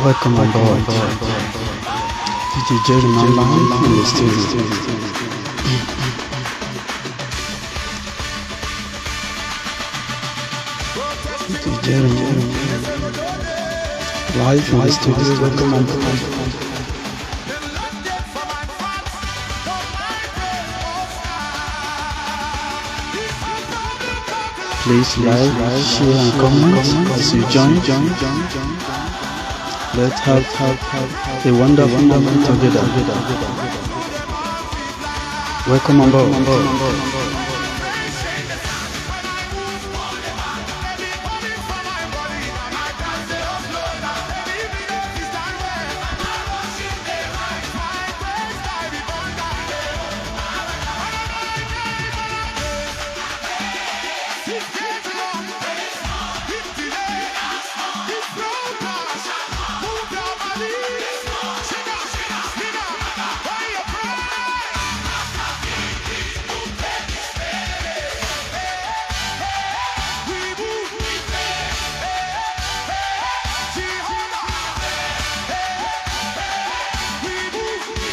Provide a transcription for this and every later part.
Welcome aboard. DJ Jerryman live in the studio. DJ Jerryman live in the studio. Welcome aboard. Please like, share and comment as you join. Let's have a wonderful moment together. Welcome on board.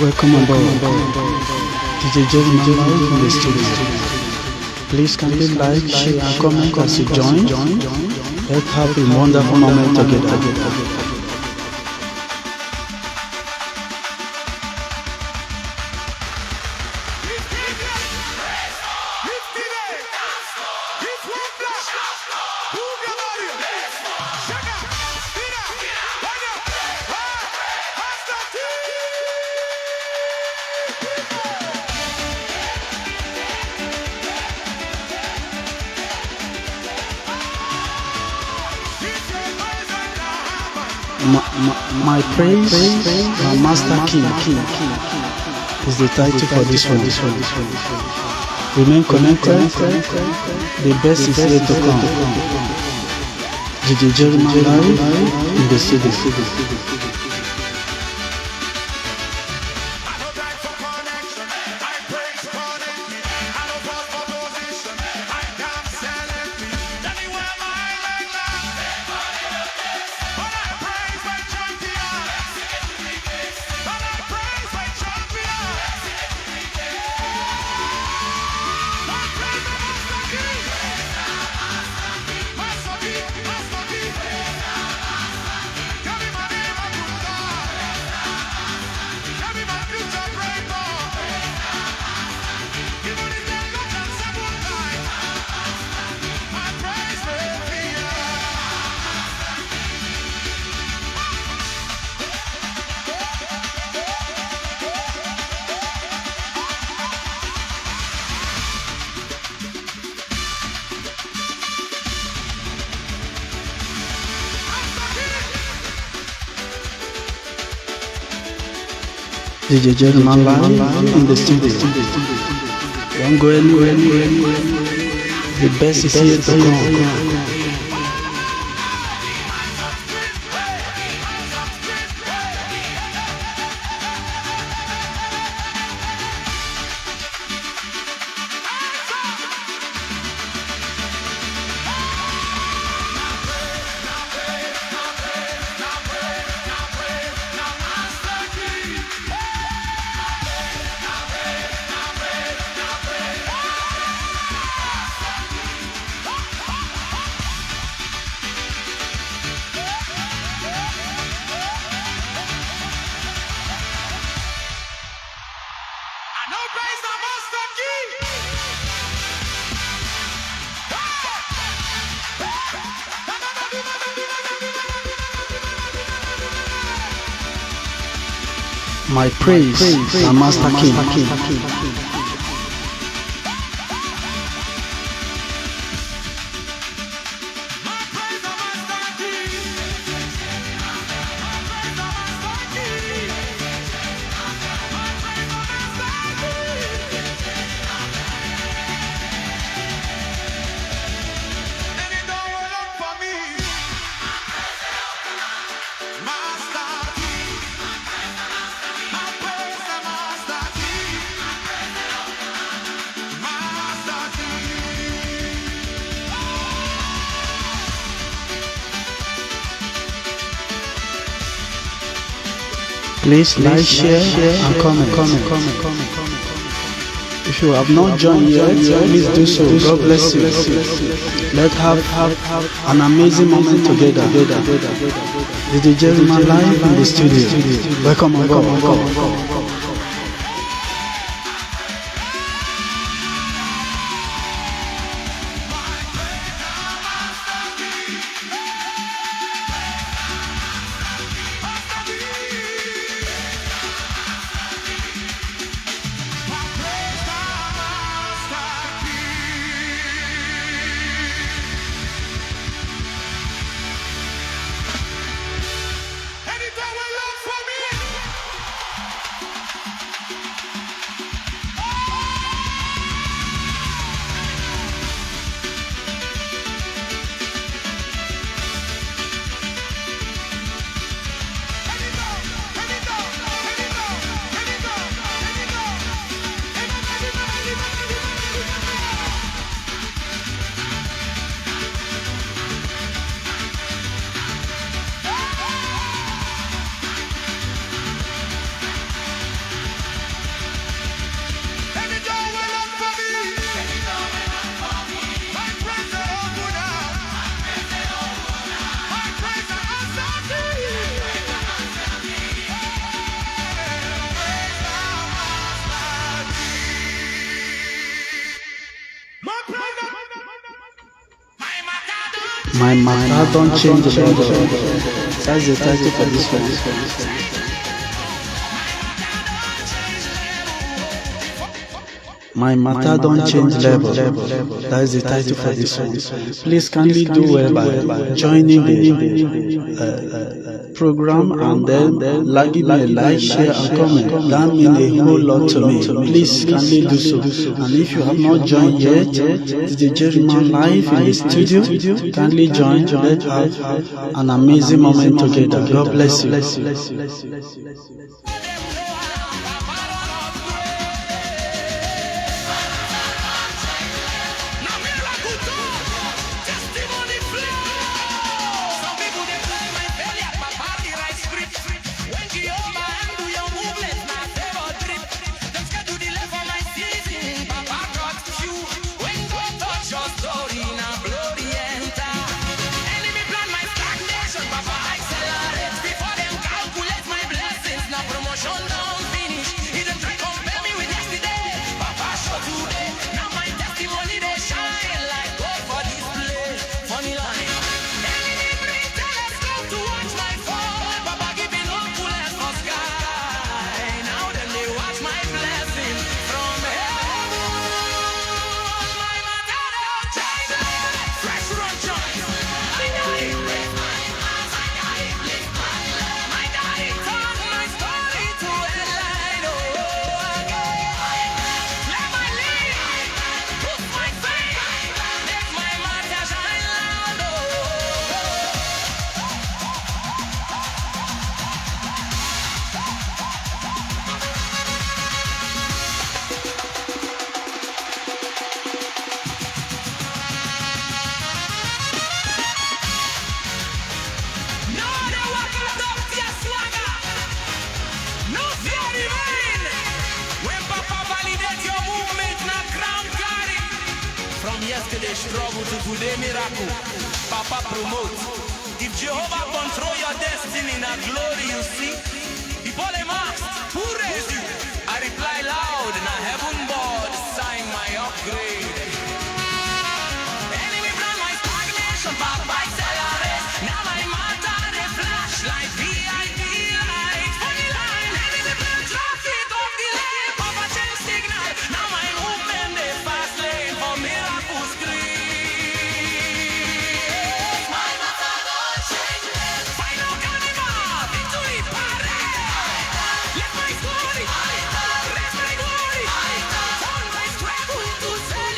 Welcome on board. DJ Jerryman live in the studio. Please kindly like, share and comment as you join. Let's have a wonderful moment together. My praise, my master king is the title for this one. Remain connected, the best is yet to come. DJ Jerryman live in the studio. DJ Jerryman live in the studio. Don't go anywhere. The best is yet to come. My praise, my master king. Please like, share, and comment. If you have not joined yet, please do so. God bless you. Let's have an amazing moment together. DJ Jerryman live in the studio. Welcome on board. My matter don't change the level. That's the title for this one. My matter don't change level. That is the title for this one. Please kindly do well by joining the program and then giving me a like, share and comment. That means a whole lot to me. Please kindly do so. And if you have not joined yet, DJ Jerryman live in the studio. Kindly join. Let's have an amazing moment together. God bless you. Yesterday struggle to today miracle. Papa promote. If Jehovah control your destiny in a glory, you see. Before them ask, who raised you? I reply loud, and a heaven board sign my upgrade. Enemy plan my stagnation, Papa accelerate. Now my matter they flash like VIP lights. Funny line, enemy plan traffic of delay. Papa change signal. Now my movement they fast lane for miracle. Let my story, let my glory, turn my struggle to say.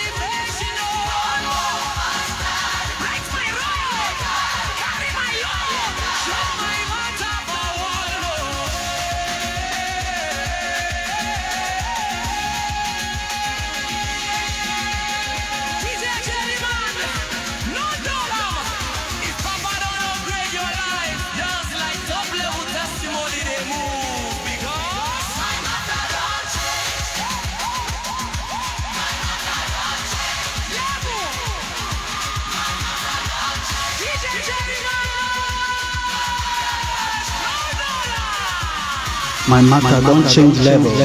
My matter don't change level. If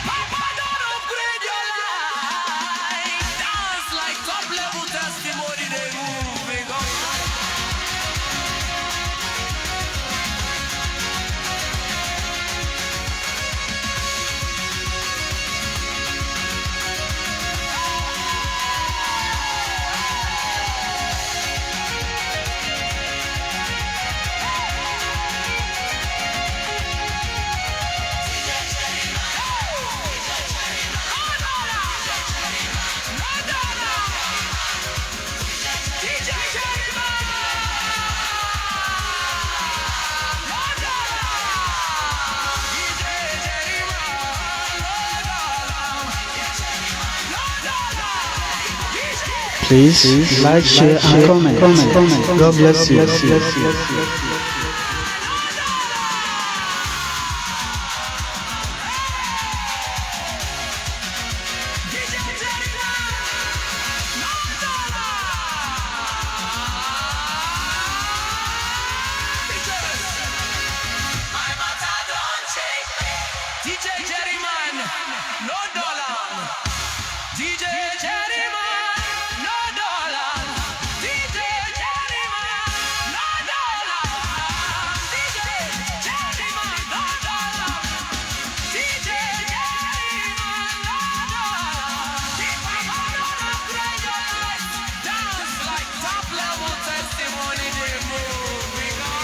Papa don't upgrade your life, dance like top level testimony they moving on. DJ Jerryman! Please like, share, and comment. God bless you. DJ Jerryman, no dollar. DJ Jerryman, no dollar. DJ Jerryman, no dollar. DJ Jerryman, no dollar. DJ Jerryman, no dollar. If I don't upgrade your life, dance like top level testimony they moving on.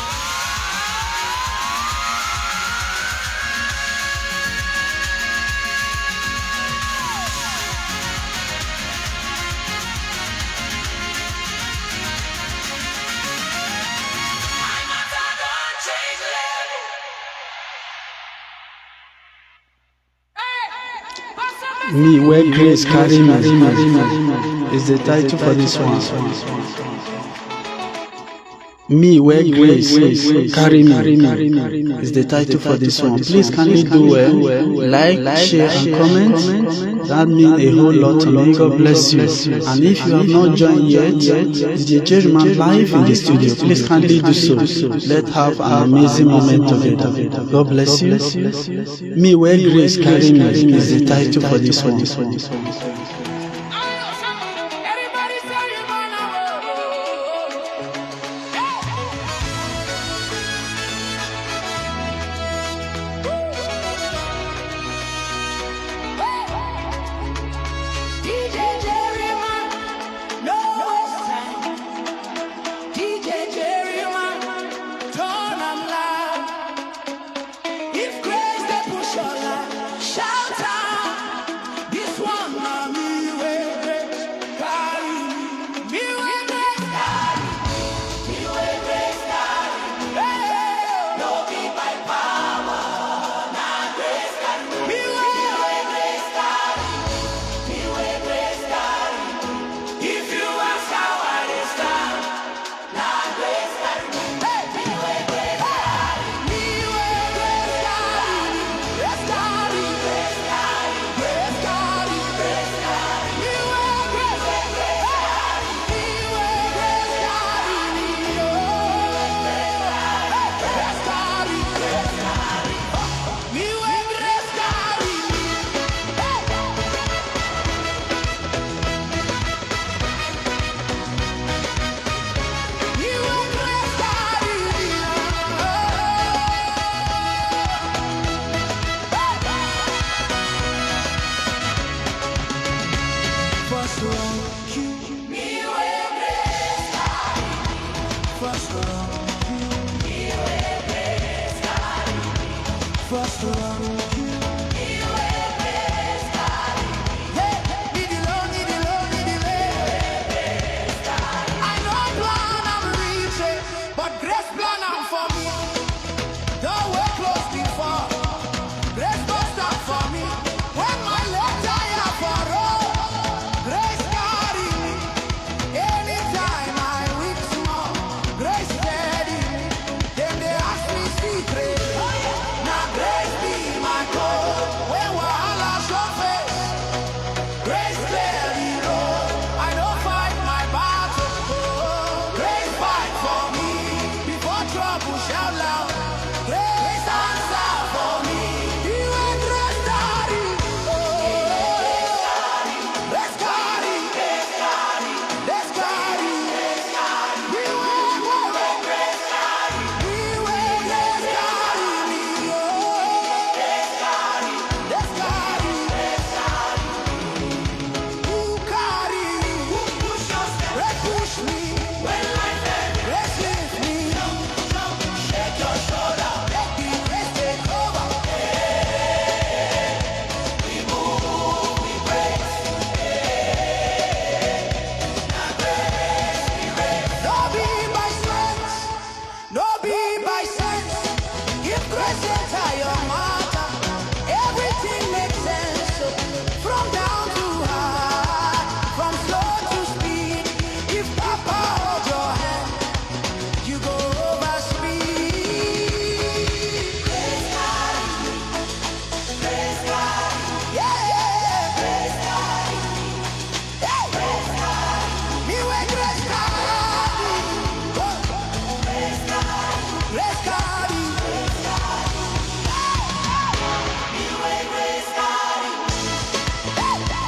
Me where grace carry me is the title for this one. Me where grace carry me is the title for this one. Please kindly do well, like, share, and comment. That means a whole lot to me. God bless you. And if you have not joined yet, DJ Jerryman live in the studio. Please kindly do so. Let's have an amazing moment together. God bless you. Me where grace carry me is the title for this one. DJ Jerryman, no sign. DJ Jerryman, turn am loud. If grace they push your life, shout out. This one na me.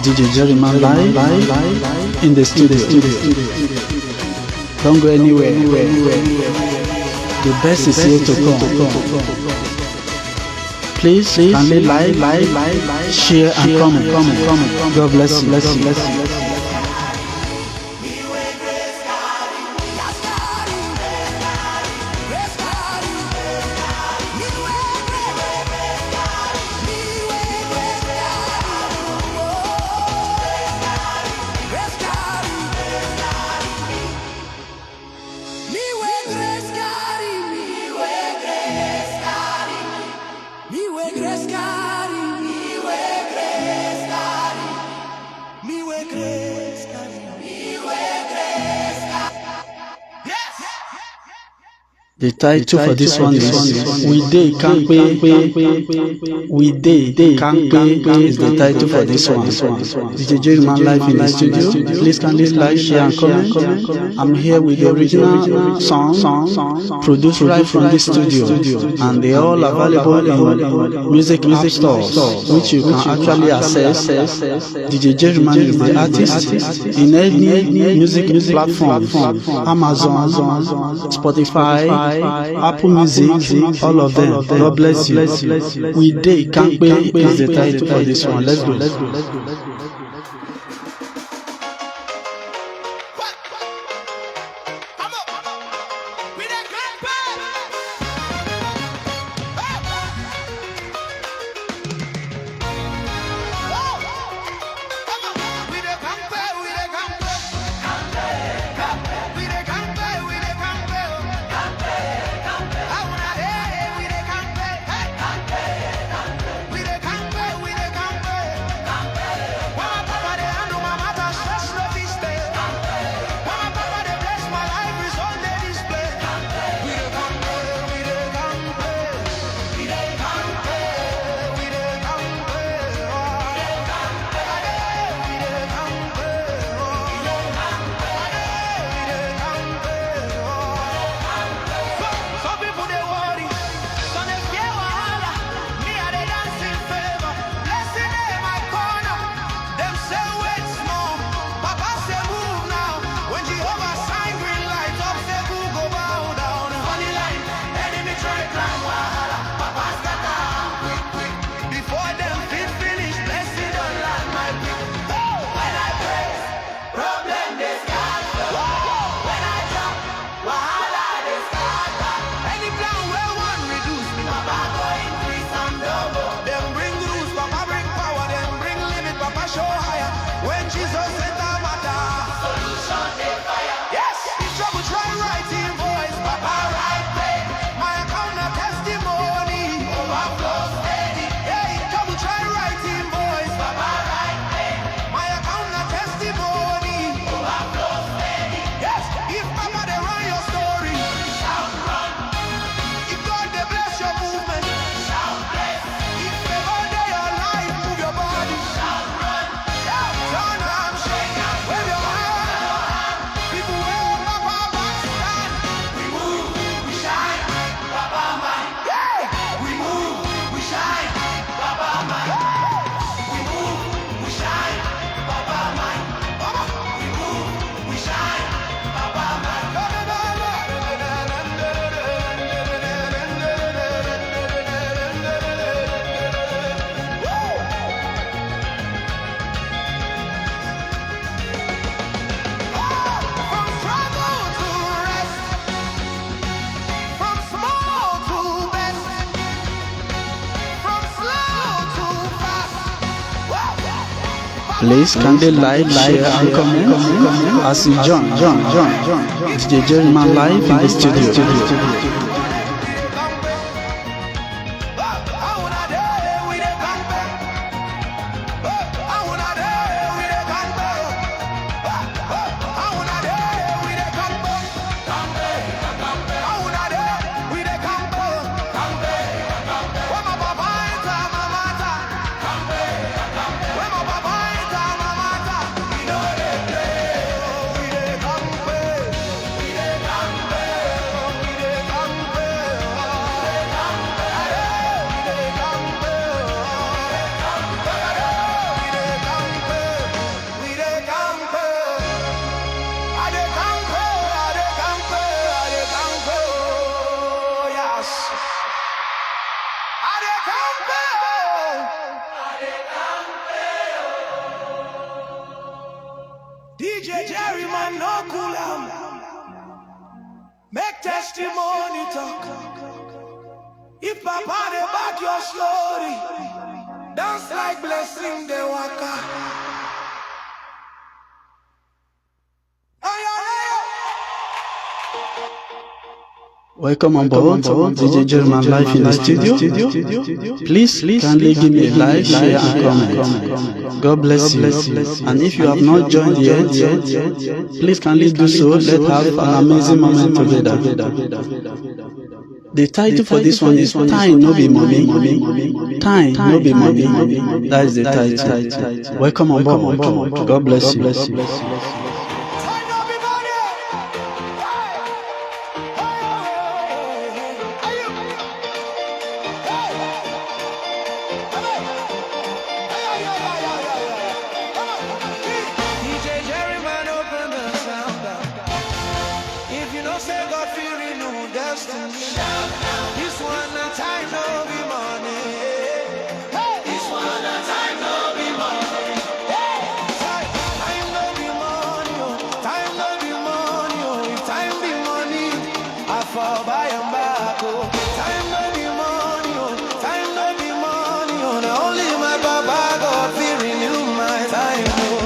DJ Jerryman live in the studio. Don't go anywhere. The best is here to come. Please kindly like, share and comment. God bless you. The title for this one is We Dey Kampe. We Dey Kampe is the title for this one. DJ Jerryman live in the studio. Please kindly like, share and comment. I'm here with the original song produced right from this studio, and they are all available in music app stores, which you can actually access. DJ Jerryman is the artist in any music platform, Amazon, Spotify, Apple Music, all of them. God bless you. We Dey Kampe is the title for this one. Let's go. Please kindly like, share and comment as you join DJ Jerryman live in the studio. DJ Jerryman, no cool am. Make testimony talk. If Papa they back your story, dance like blessing the waka. Welcome on board, DJ Jerryman live in the studio. Please kindly give me a like, share and comment. God bless you. And if you have not joined yet, please kindly do so. Let's have an amazing moment together. The title for this one is Time No Be Money. Time No Be Money. That is the title. Welcome on board. God bless you. DJ Jerryman, open the sound up. If you know say God feel renew destiny. This one a time no be money. This one a time no be money. Time no be money, oh. Time no be money, oh. If time be money, I fall by and back, oh. Time no be money, oh. Time no be money, oh. Now only my Baba God feel renew my time, oh.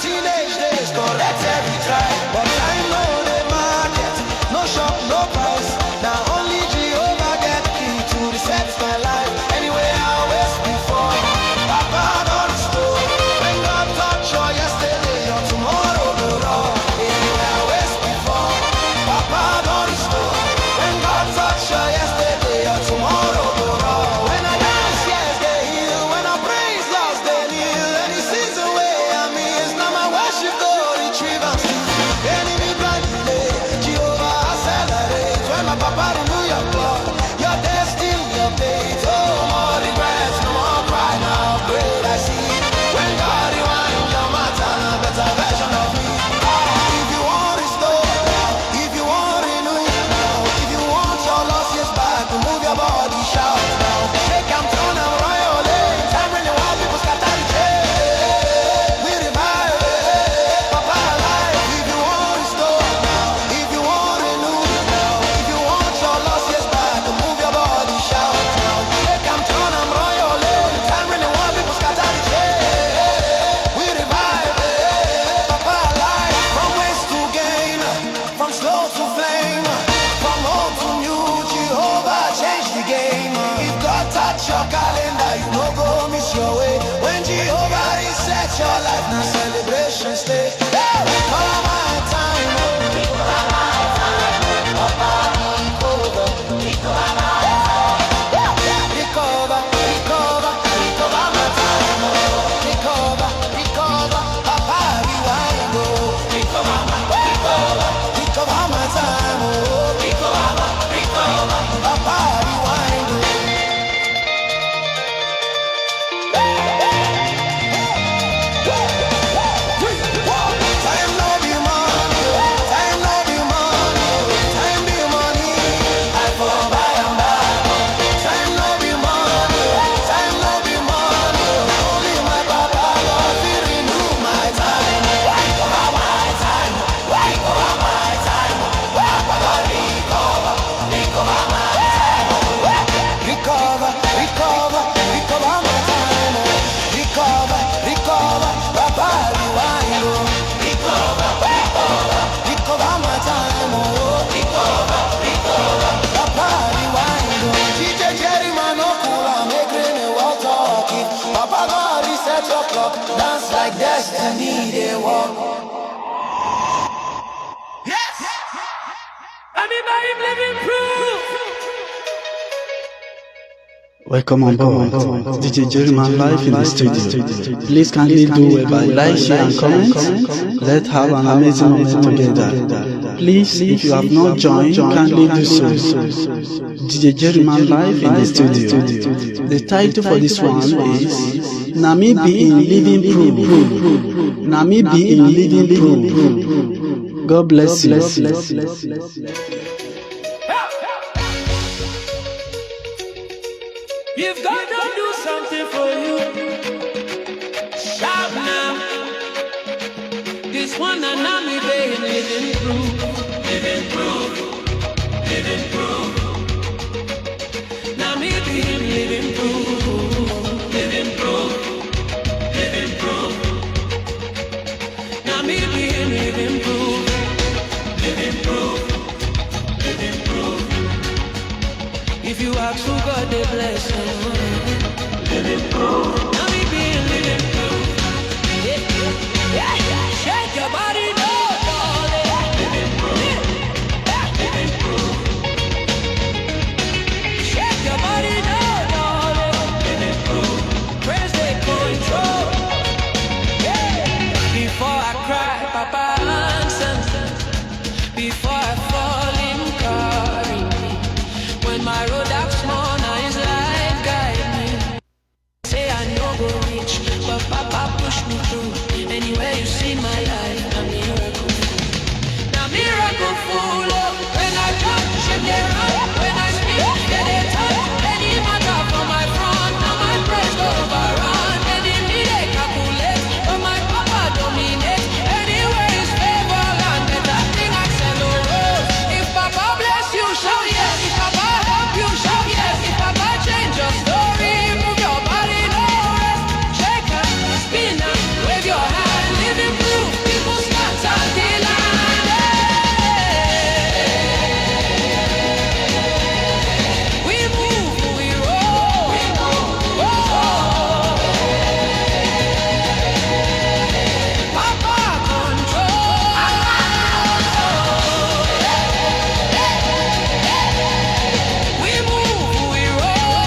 Teenage days, collect every try. But I know the market, no shop, no price. Now only Jehovah get key to reset my life. Anyway, I was before, Papa don't store. When God touch your yesterday or tomorrow, no wrong. Anyway, I was before, Papa don't store. When God touch your yesterday or tomorrow, no wrong. When I dance, yes, they heal. When I praise, lost, they kneel. Any season way I miss, now my worship go retrieve and steal. Enemy blind delay, Jehovah accelerate. When my Papa renew your blood, your destiny, your fate. Oh, more regrets, no more pride, now great I see. When God rewind your matter, better version of me. If you want restore, if you want renew now, if you want your lost years back, to move your body, shout now. Shake and turn and royal lane. Time when you want people scatter the chain. We revive it, Papa alive. If you want restore now, if you want renew now, if you want your lost years back, to move your body, shout now. Shake and turn and royal lane. Time when you want people scatter the chain. We revive it, Papa alive. From waste to gain, from slow to flame, from old to new, Jehovah change the game. If God touch your calendar, you no go miss your way. When Jehovah reset your life, now celebration stay. All my time, recover, recover, recover my time. Recover, recover, Papa rewind, oh. Recover my time, oh. Recover, Papa rewind, oh. Time no be money, oh. Time no be money, oh. Time be money, I fall by and back. Time no be money, oh. Time no be money, oh. Only my Papa God will renew my time. Recover my time, recover my time. Papa God recover, recover my time. Recover, recover, recover my time. Recover, recover, Papa rewind, oh. Recover, recover, recover my time, oh. Recover, recover, Papa rewind, oh. DJ Jerryman, no cool, I make Renewal talking. Papa God reset your clock, dance like destiny, they walk. Yes! I'm in my living proof. Welcome on board. DJ Jerryman live in the studio. Please kindly do well by like, share and comment. Let's have an amazing moment together. Please, if you have not joined, kindly do so. DJ Jerryman live in the studio. The title for this one is Nami be in living proof. Nami be in living proof. God bless you. You've got to do something for you. Shout now. This one and I'm living proof. Living proof. Living proof. Now me being living proof. Living proof. Living proof. Now me being living proof. Living proof. Living proof. If you ask for God, they bless you. Living proof. Now me being living proof. Yeah. Shake your body, no, darling. Living proof. Living proof. Shake your body, no, darling. Living proof. Praise the control. Yeah. Before I cry, Papa answers. Before I fall in carry me. When my road up small, now his life guide me. Say I no go reach, but Papa push me through. Anywhere you see my life, a miracle. Now miracle full up. When I jump, shake their run. When I speak, yeah they touch. Any matter for my front, now my praise go overrun. Enemy they calculate, but my Papa dominate. Anywhere is favor and better thing I send a rose. If Papa bless you, shout yes. If Papa help you, shout yes. If Papa change your story, move your body, no rest. Shake and spin and wave your hand. Living proof, people start and delight. We move, we roll. We move, we roll. Papa control. We move, we roll.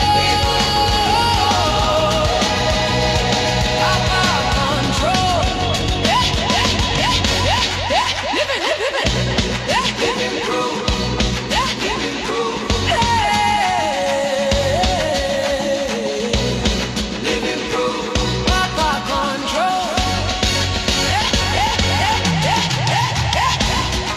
Papa control. Living proof. Living proof. Living proof. Papa control.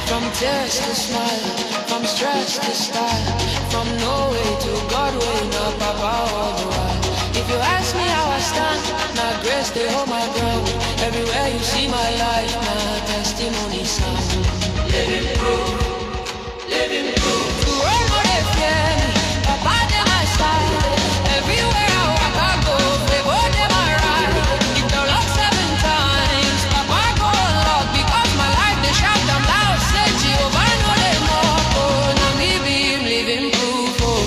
From tears to smile, from stress to style, from no way to God way, now Papa all the while. If you ask me how I stand, now grace they hold my ground. Everywhere you see my life, my testimony sound. Living proof, living proof. To run what they fear me, Papa they my side. Everywhere I walk I go, favor they my ride. If the lock 7 times, Papa go unlock. Because my life they shout them loud. Say Jehovah know they more. Oh, now me be him living proof. Oh,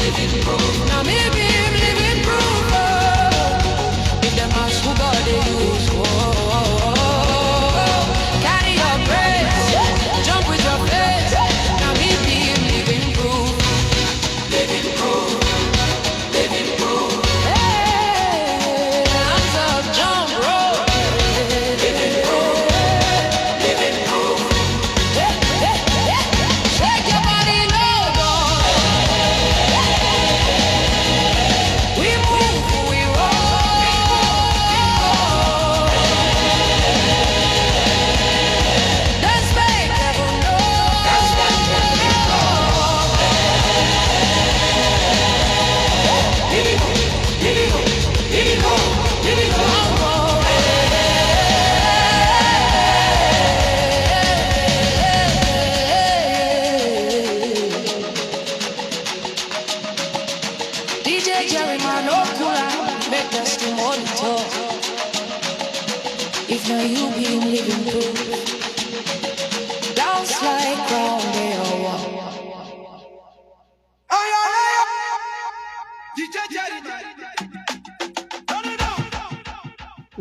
living proof. Now me be him living proof. Oh, if them ask who God they use. Oh,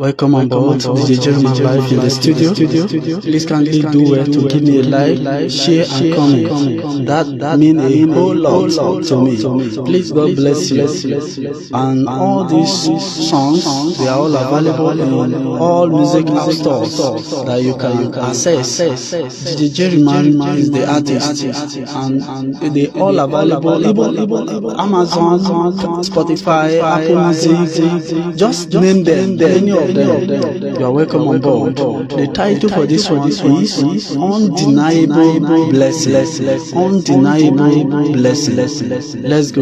Welcome on board, DJ Jerryman live in the studio. Please kindly do well to give me a like, share and comment. That means a whole lot to me. Please, God bless you. And all these songs, they are all available in all music app stores that you can access. DJ Jerryman is the artist, and they all available even Amazon, Spotify, Apple Music. Just name them, any of them. You are welcome on board. The title for this one is Undeniable Blessing. Undeniable Blessing. Let's go.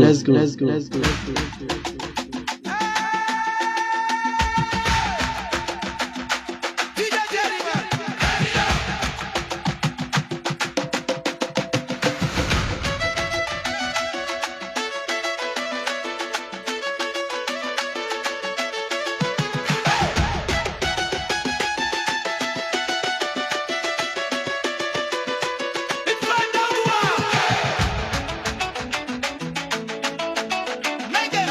Make them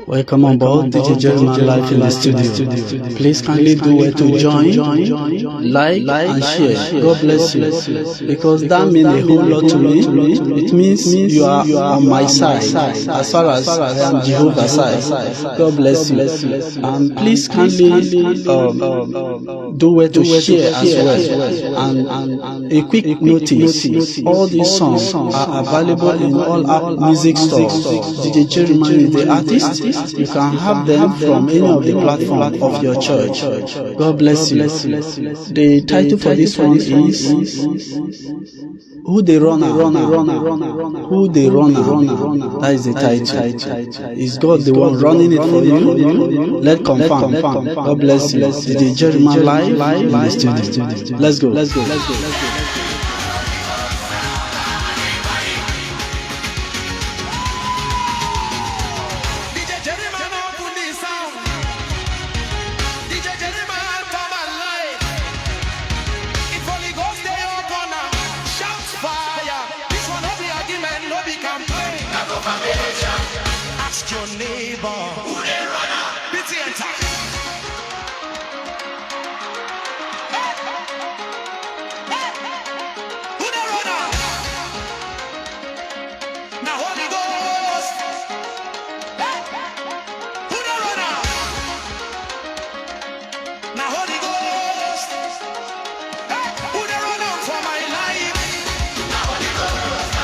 Welcome on board DJ Jerryman live in the studio. Please kindly do well to join, like and share. God bless you. Because that means a whole lot to me. It means you are on my side as far as I am Jehovah's side. God bless you. And please kindly do well to share as well. And a quick notice, all these songs are available in all app music stores. DJ Jerryman is the artist. You can have them from any of the platforms of your church. God bless you. The title for this one is Who the Runner? Who the Runner? That is the title. Is God the one running it for you? Let's confirm. God bless you. DJ Jerryman live in the studio. Let's go. Ask your neighbor who they runner. Pity and tax. Who they runner? Now Holy Ghost. Who they runner? Now Holy Ghost. Who they runner for my life? Now Holy Ghost.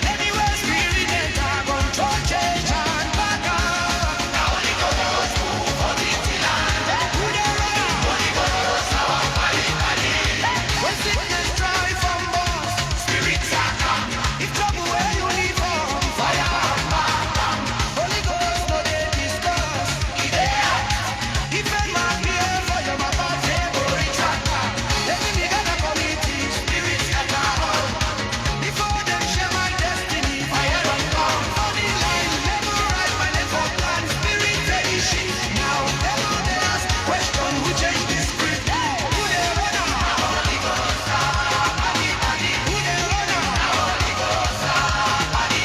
Anywhere spirit enter, control change and back up. Now Holy Ghost, move for this land. Who they runner? Holy Ghost, our body. When sickness dry from bones, spirits are come. If trouble where you need from, fire and bam. Holy Ghost, no they discuss. If any man be here for your mama, they go retract. Let me get a committee, spirits that are on. Before them share my destiny, fire and come. On the line, never write my name for plan. Spirit ready shit. Now, never they ask question who change this script. Who they runner? Holy Ghost, body. Who they runner? Holy Ghost, body.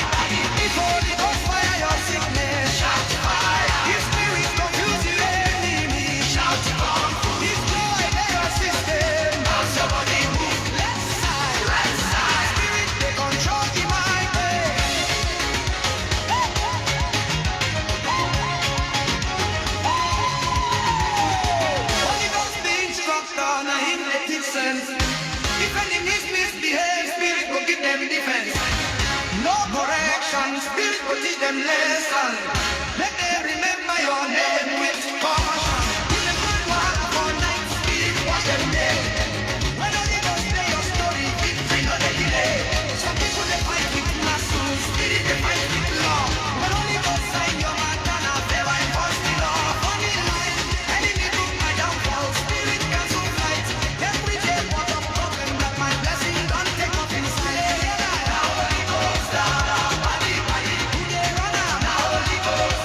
If Holy Ghost fire your sickness, shout fire. If spirit confuse your enemy, shout come. If joy they your system, now somebody move. Left side, right side. Spirit they control the mind. Holy Ghost the instructor, now him let it sense. If enemies misbehave, spirit will give them defense. No correction, spirit will teach them lesson. Let them remember your name with caution. In the good one for night, spirit wash them dead. When Holy Ghost play your story, victory no they delay. Some people they fight with muscles, spirit they fight with law. When Holy Ghost sign your matana, they will enforce the law. Funny line, enemy book my downfall, spirit cancel flight. Every day what I'm broken, that my blessing don't take off inside. Now Holy Ghost, body. Who they runner? Now Holy Ghost,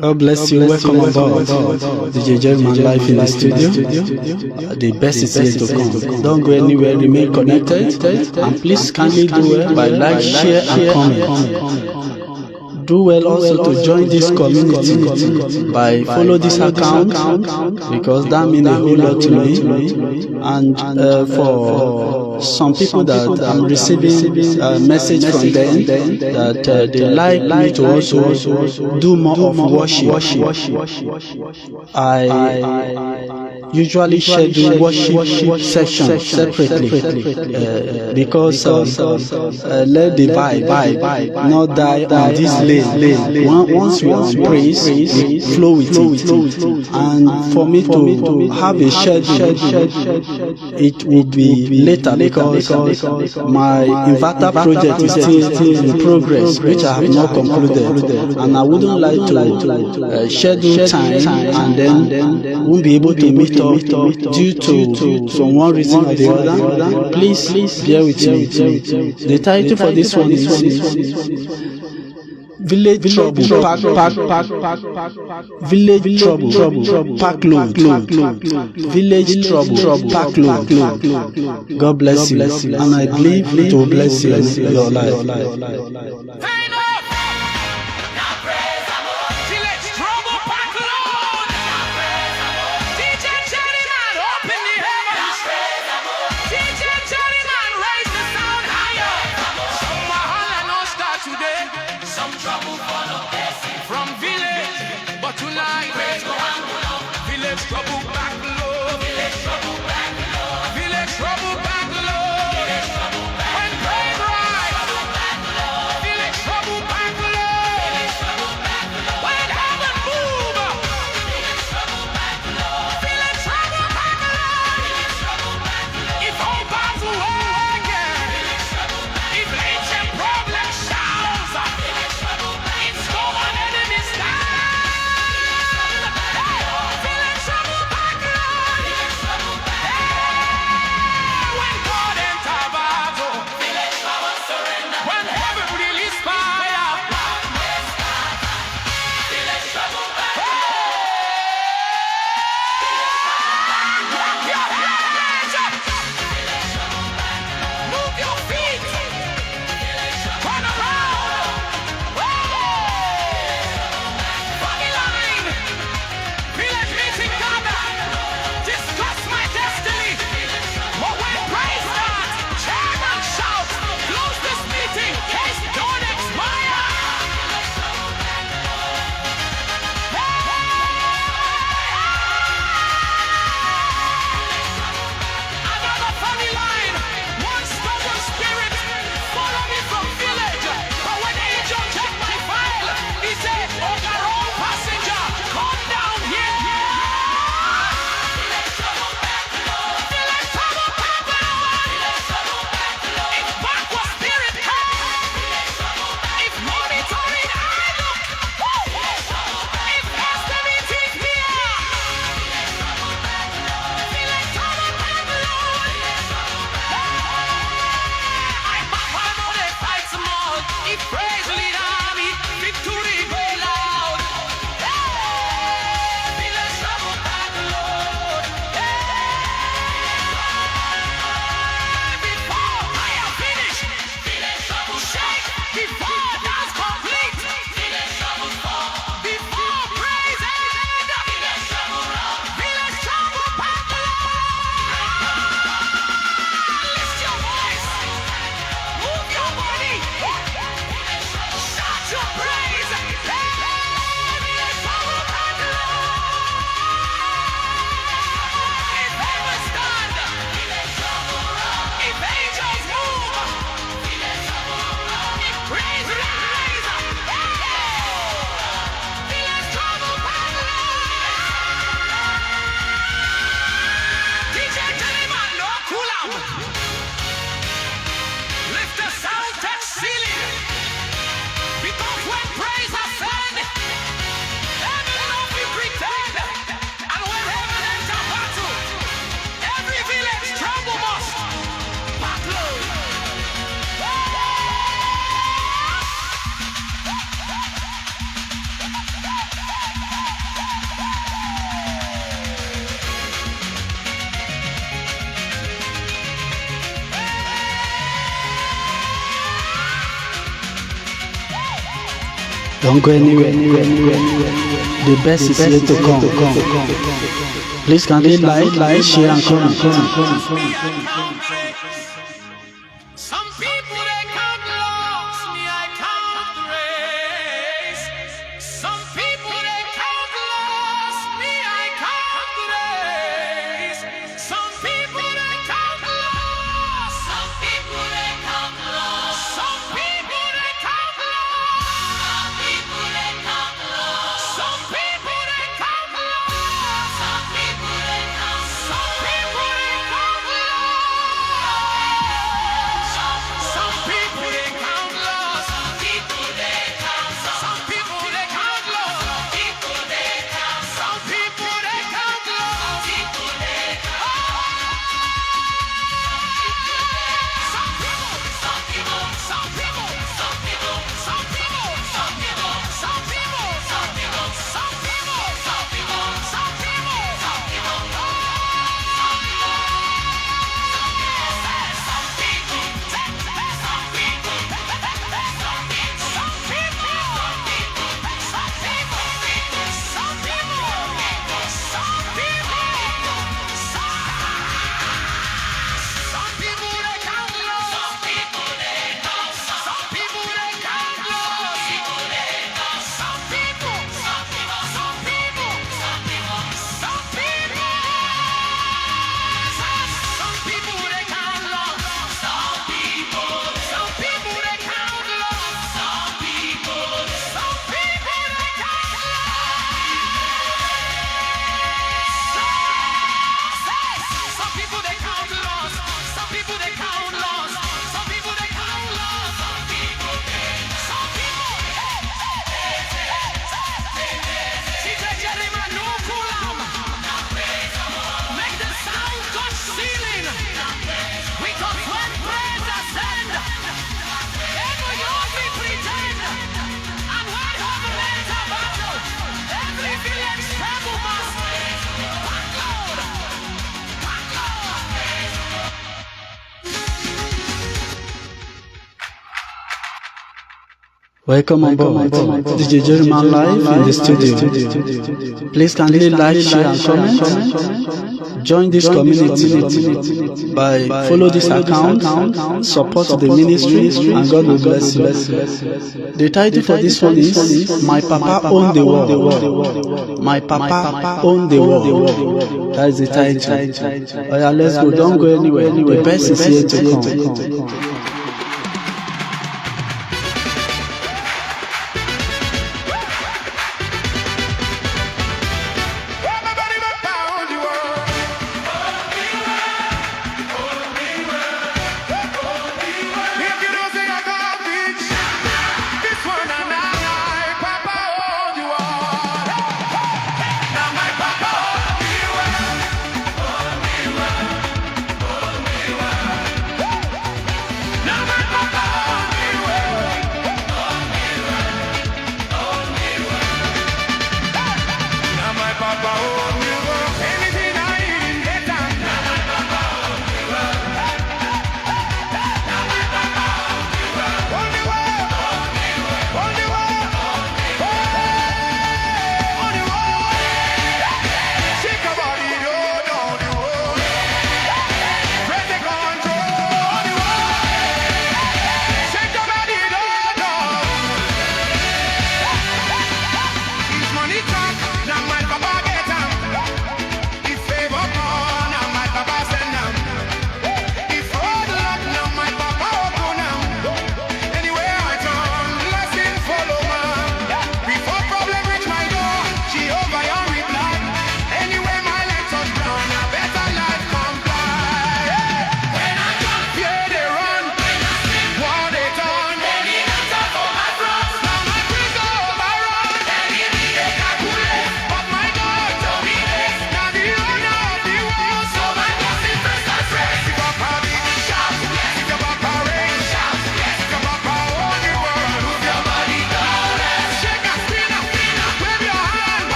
God bless you. Welcome aboard. DJ Jerryman live in the studio. The best is yet to come. Don't go anywhere. Remain connected. And please kindly do well by like, share, and comment. Do well also to join this community by follow this account because that means a whole lot to me. And for some people that I'm receiving a message from them that they like me to also do more of worship. I usually schedule worship sessions separately because let the vibe not die on this lane. Once we are on praise, we flow with it. And for me to have a schedule, it will be later because my inverter project is still in progress, which I have not concluded. And I wouldn't like to schedule time and then won't be able to meet up due to from one reason or the other. Please bear with me. The title for this one is Village Trouble, Village Trouble, Pack Load, Village Trouble, Pack Load. God bless you, and I believe it will bless you in your life. Trouble Don't go anywhere. The best is yet to come. Please kindly like, share, and comment. Some people they count loss, me I count grace. Some people they count loss, me I count grace. Some people they count loss, some people they count loss, some people they count loss, some people they count loss, some people they count loss, some people they count, some people they count loss. Some people they count loss. Some people they count. Some people they count loss. Some people they count. Some people they count loss. Some people they DJ Jerryman, no kulam. Make the sound touch ceiling. Because when praise ascend, every ugly pretend, and when heaven enter battle, every village tremble must. Back Lord, back Lord. Welcome on board. DJ Jerryman live in the studio. Please kindly like, share, and comment. Join this community by follow this account, support the ministry, and God will bless you. The title for this one is My Papa Owned the World. My Papa Owned the World. That is the title. Oh yeah, let's go. Don't go anywhere. The best is here to come. Now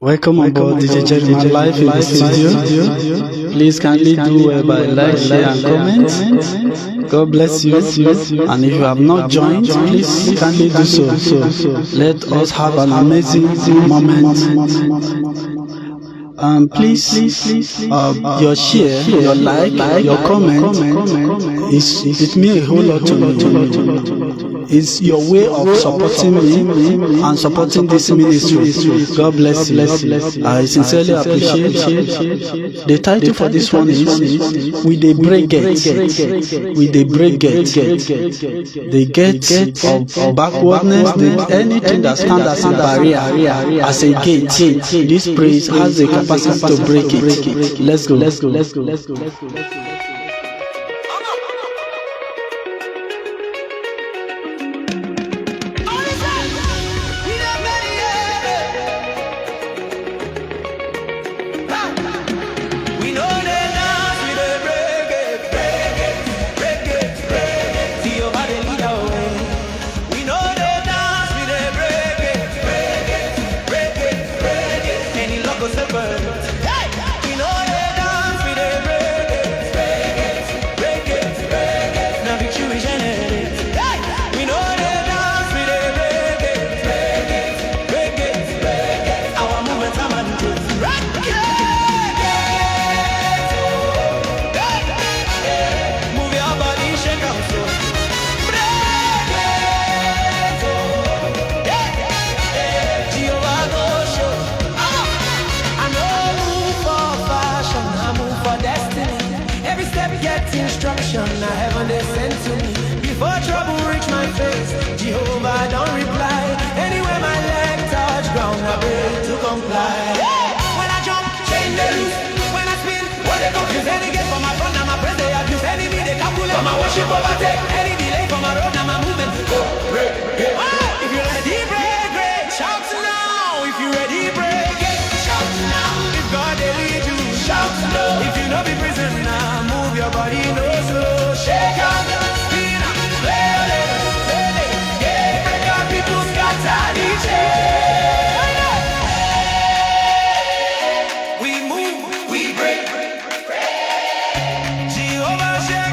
Welcome on board DJ Jerryman live in the studio. Please kindly do by like, share and comment. God bless you. And if you have not joined, please kindly do so. Let us have an amazing moment. Please, your share, your like, your comment, it means a whole lot to me. It's your way of supporting me and supporting this ministry. God bless you. I sincerely appreciate. The title for this one is "With the Break It." With the break it, the gate of backwardness, anything that stands as a barrier, as a gate. This praise has the capacity to break it. Let's go. I'm a worship overtake any delay from my road, now my movement. Break it. If you're ready, break it. Shout now. If you're ready, break it. Shout now. If God they lead you, shout now. If you know be prisoner, move your body no slow. Shake out, spin up, play it. Yeah, break out, people scatter each day. We move, we break. Jehovah shake.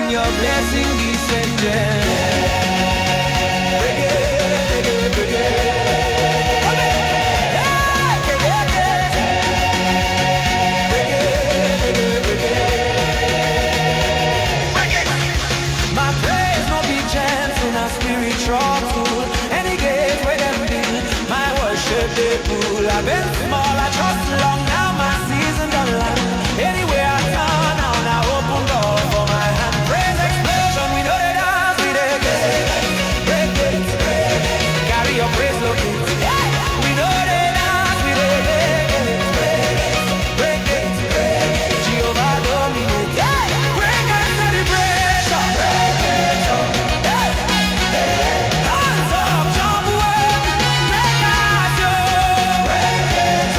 Your blessing descended. My praise no be chance in a spiritual tool. Any gate where them build, my worship they pull. I've been small, I trust long now, my season done long. Anywhere I turn now, I open door for my hand. Your praise looking. We know they dance, we know break it. Jehovah dominate. Break it, celebration. Break it. Hands up, jump away. Break it.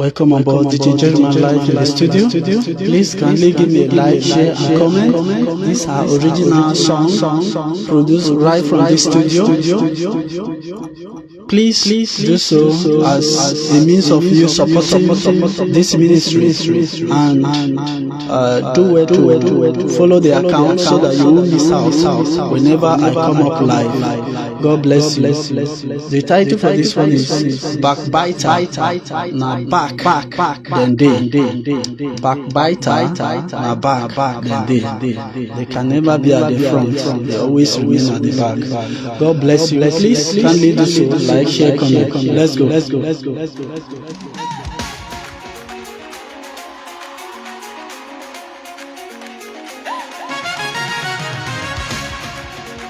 Welcome on board DJ Jerryman live in the studio. Please kindly give me a like, share, and comment. These are original songs produced right from the studio. Please do so as a means of you supporting this ministry, and do well to follow the account so that you won't miss out whenever I come up live. God bless you. The title for this one is Backbiter. Now back then they. Backbiter. Now back then they. They can never be at the front. They always remain at the back. God bless you. Please kindly do so. Like, share, comment. Let's go.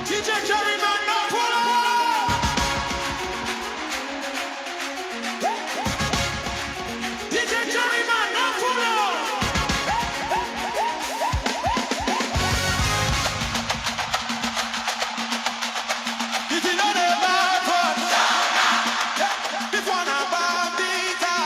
DJ Jerryman, no pull up. DJ Jerryman, no pull up. If you know the bad one, this one about Peter.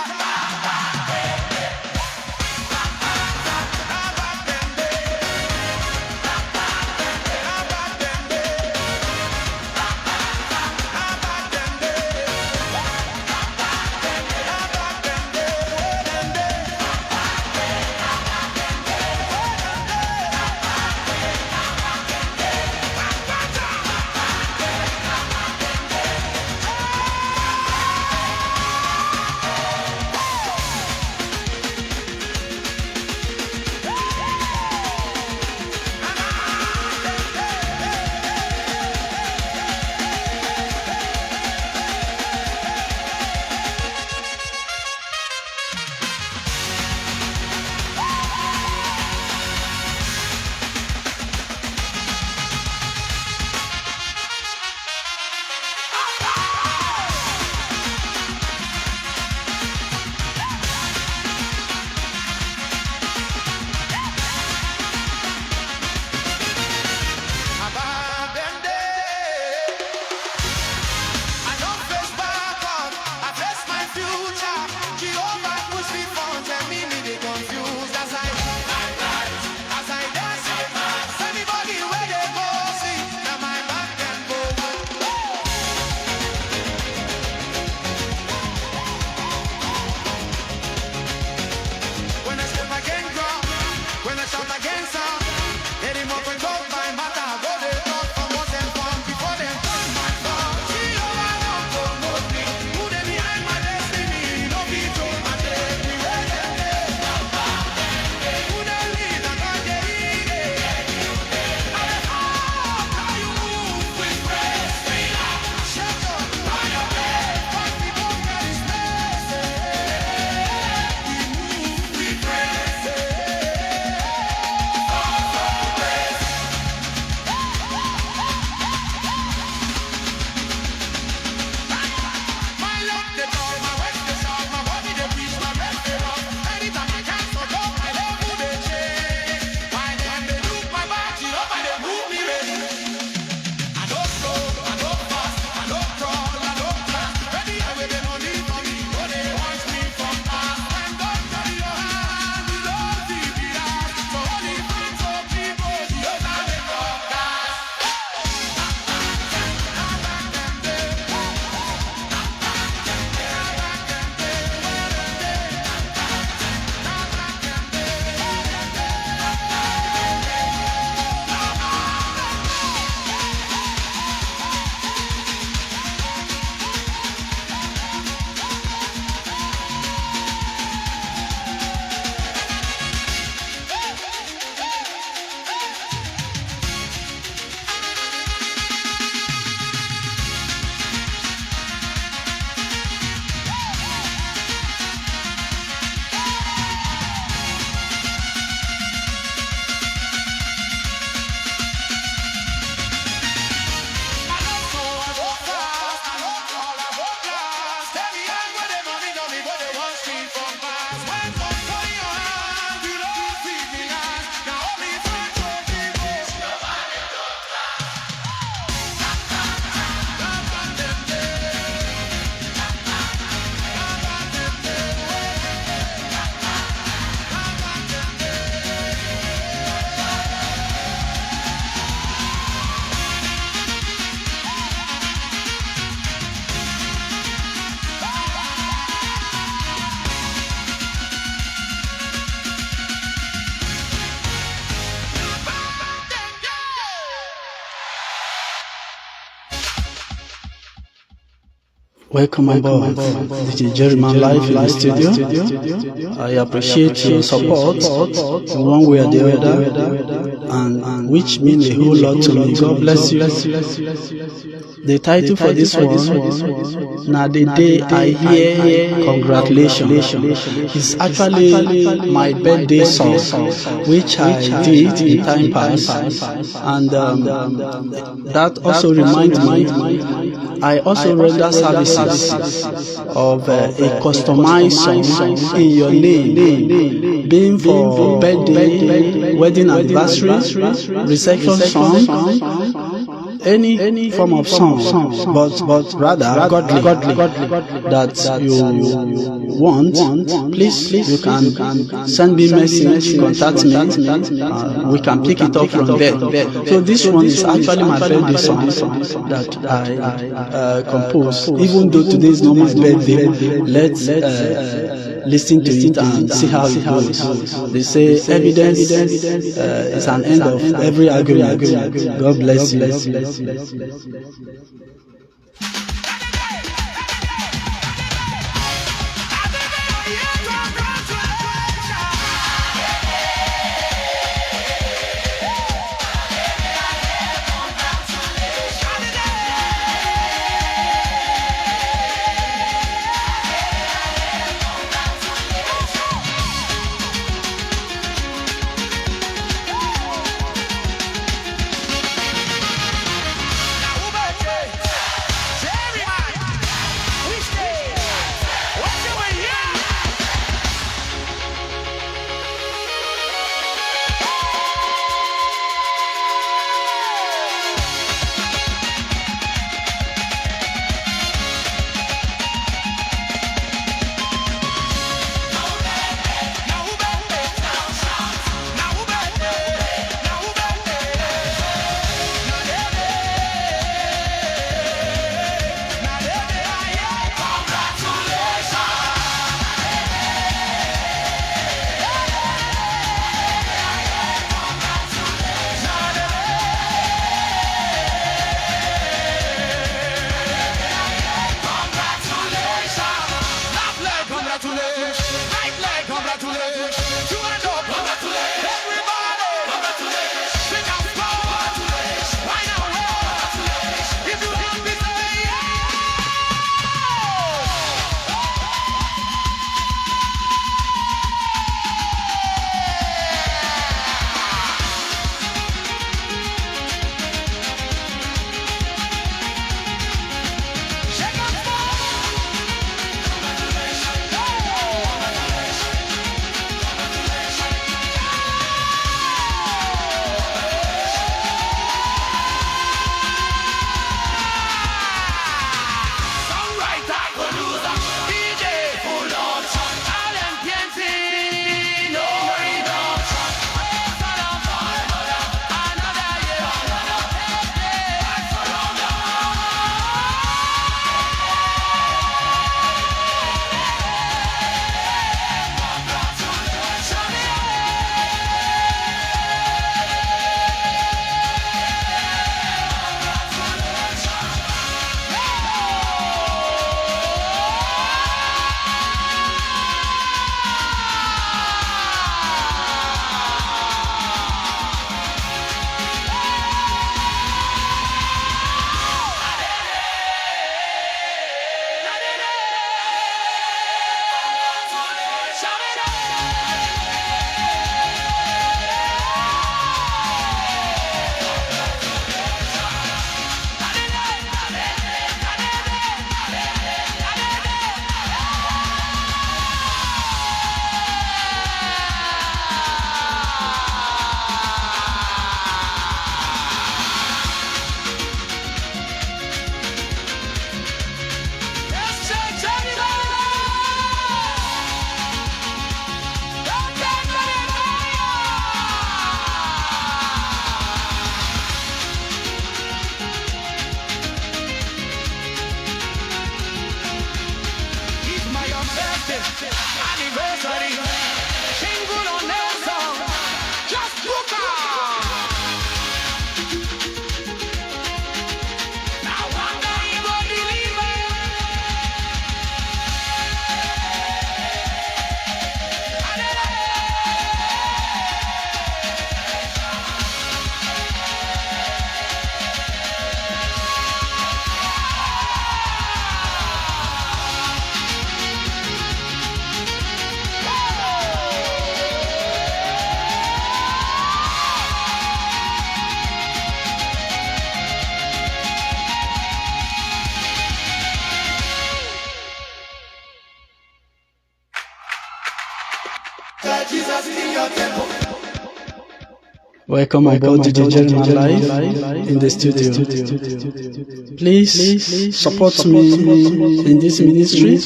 Welcome aboard, DJ Jerryman live in the studio. I appreciate your support in one way or the other, and which means a whole lot to me. God bless you. The title for this one, now the day I hear congratulations, is actually my birthday song, which I did in time past, and that also reminds me I also render services of a customized song in your name, being for birthday, wedding anniversary, reception song, any form of song, but rather godly that you want. Please, you can send me message, contact me, we can pick it up from there. So this one is actually my birthday song that I composed. Even though today is not my birthday, let's listen to it and see how it goes. They say evidence is an end of every argument. God bless you. Welcome aboard DJ Jerryman live in the studio. Please support me in this ministry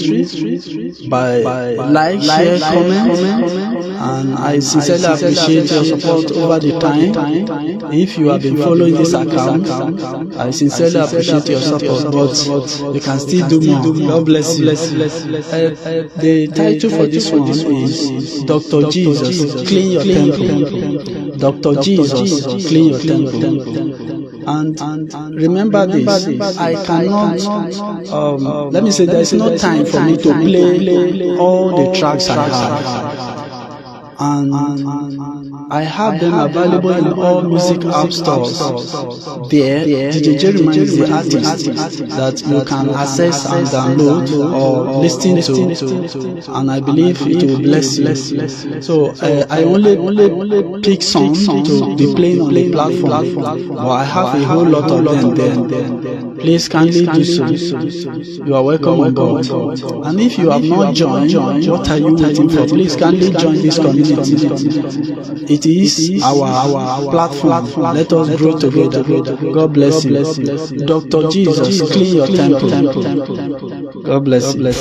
by like, share, comment, and I sincerely appreciate your support over the time. If you have been following this account, I sincerely appreciate your support, but you can still do more. God bless you. The title for this one is Dr. Jesus, Clean Your Temple. Dr. Jesus, clean your temple. And remember this, I cannot, let me say, there is no time for me to play all the tracks I have. And I have them available in all music app stores. There, DJ Jerryman is the artist that you can access and download or listen to, and I believe it will bless you. So I only pick songs to be playing on the platform, but I have a whole lot of them there. Please kindly do so. You are welcome on board. And if you have not joined, what are you waiting for? Please kindly join this community. It is our platform. Let us grow together. God bless you. Dr. Jesus, clean your temple. God bless you.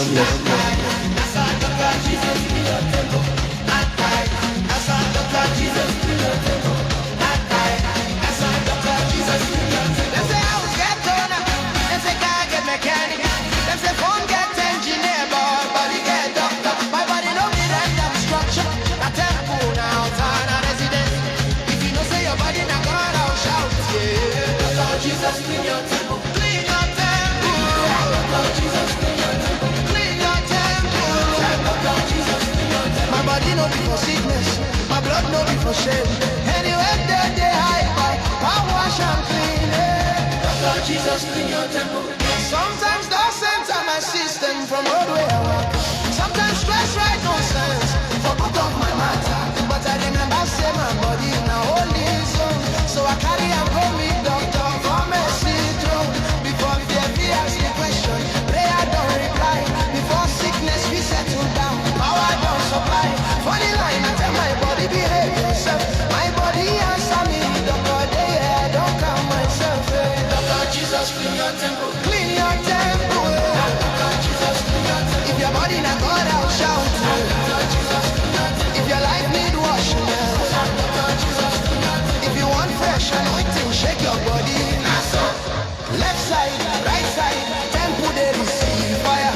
Shame. Anyway, they hide I wash and clean it. Dr. Jesus, clean your temple. Sometimes those enter my system from road where I walk. Sometimes stress right nonsense forgot of my matter. But I remember say my body in a holy zone. So I carry and go meet doctor for mercy throne. Before fear asks the question, prayer don't reply. Before sickness we settle down, power don't supply. Funny line, I tell my body behave. My body answer me, Doctor, don't count myself. Dr. Jesus, clean your temple. Clean your temple. Dr. Jesus, clean your temple. If your body not God, I'll shout. Dr. Jesus, clean your temple. If your life need washing, Dr. Jesus, clean your temple. If you want fresh anointing, shake your body. Left side, right side, temple they receive fire.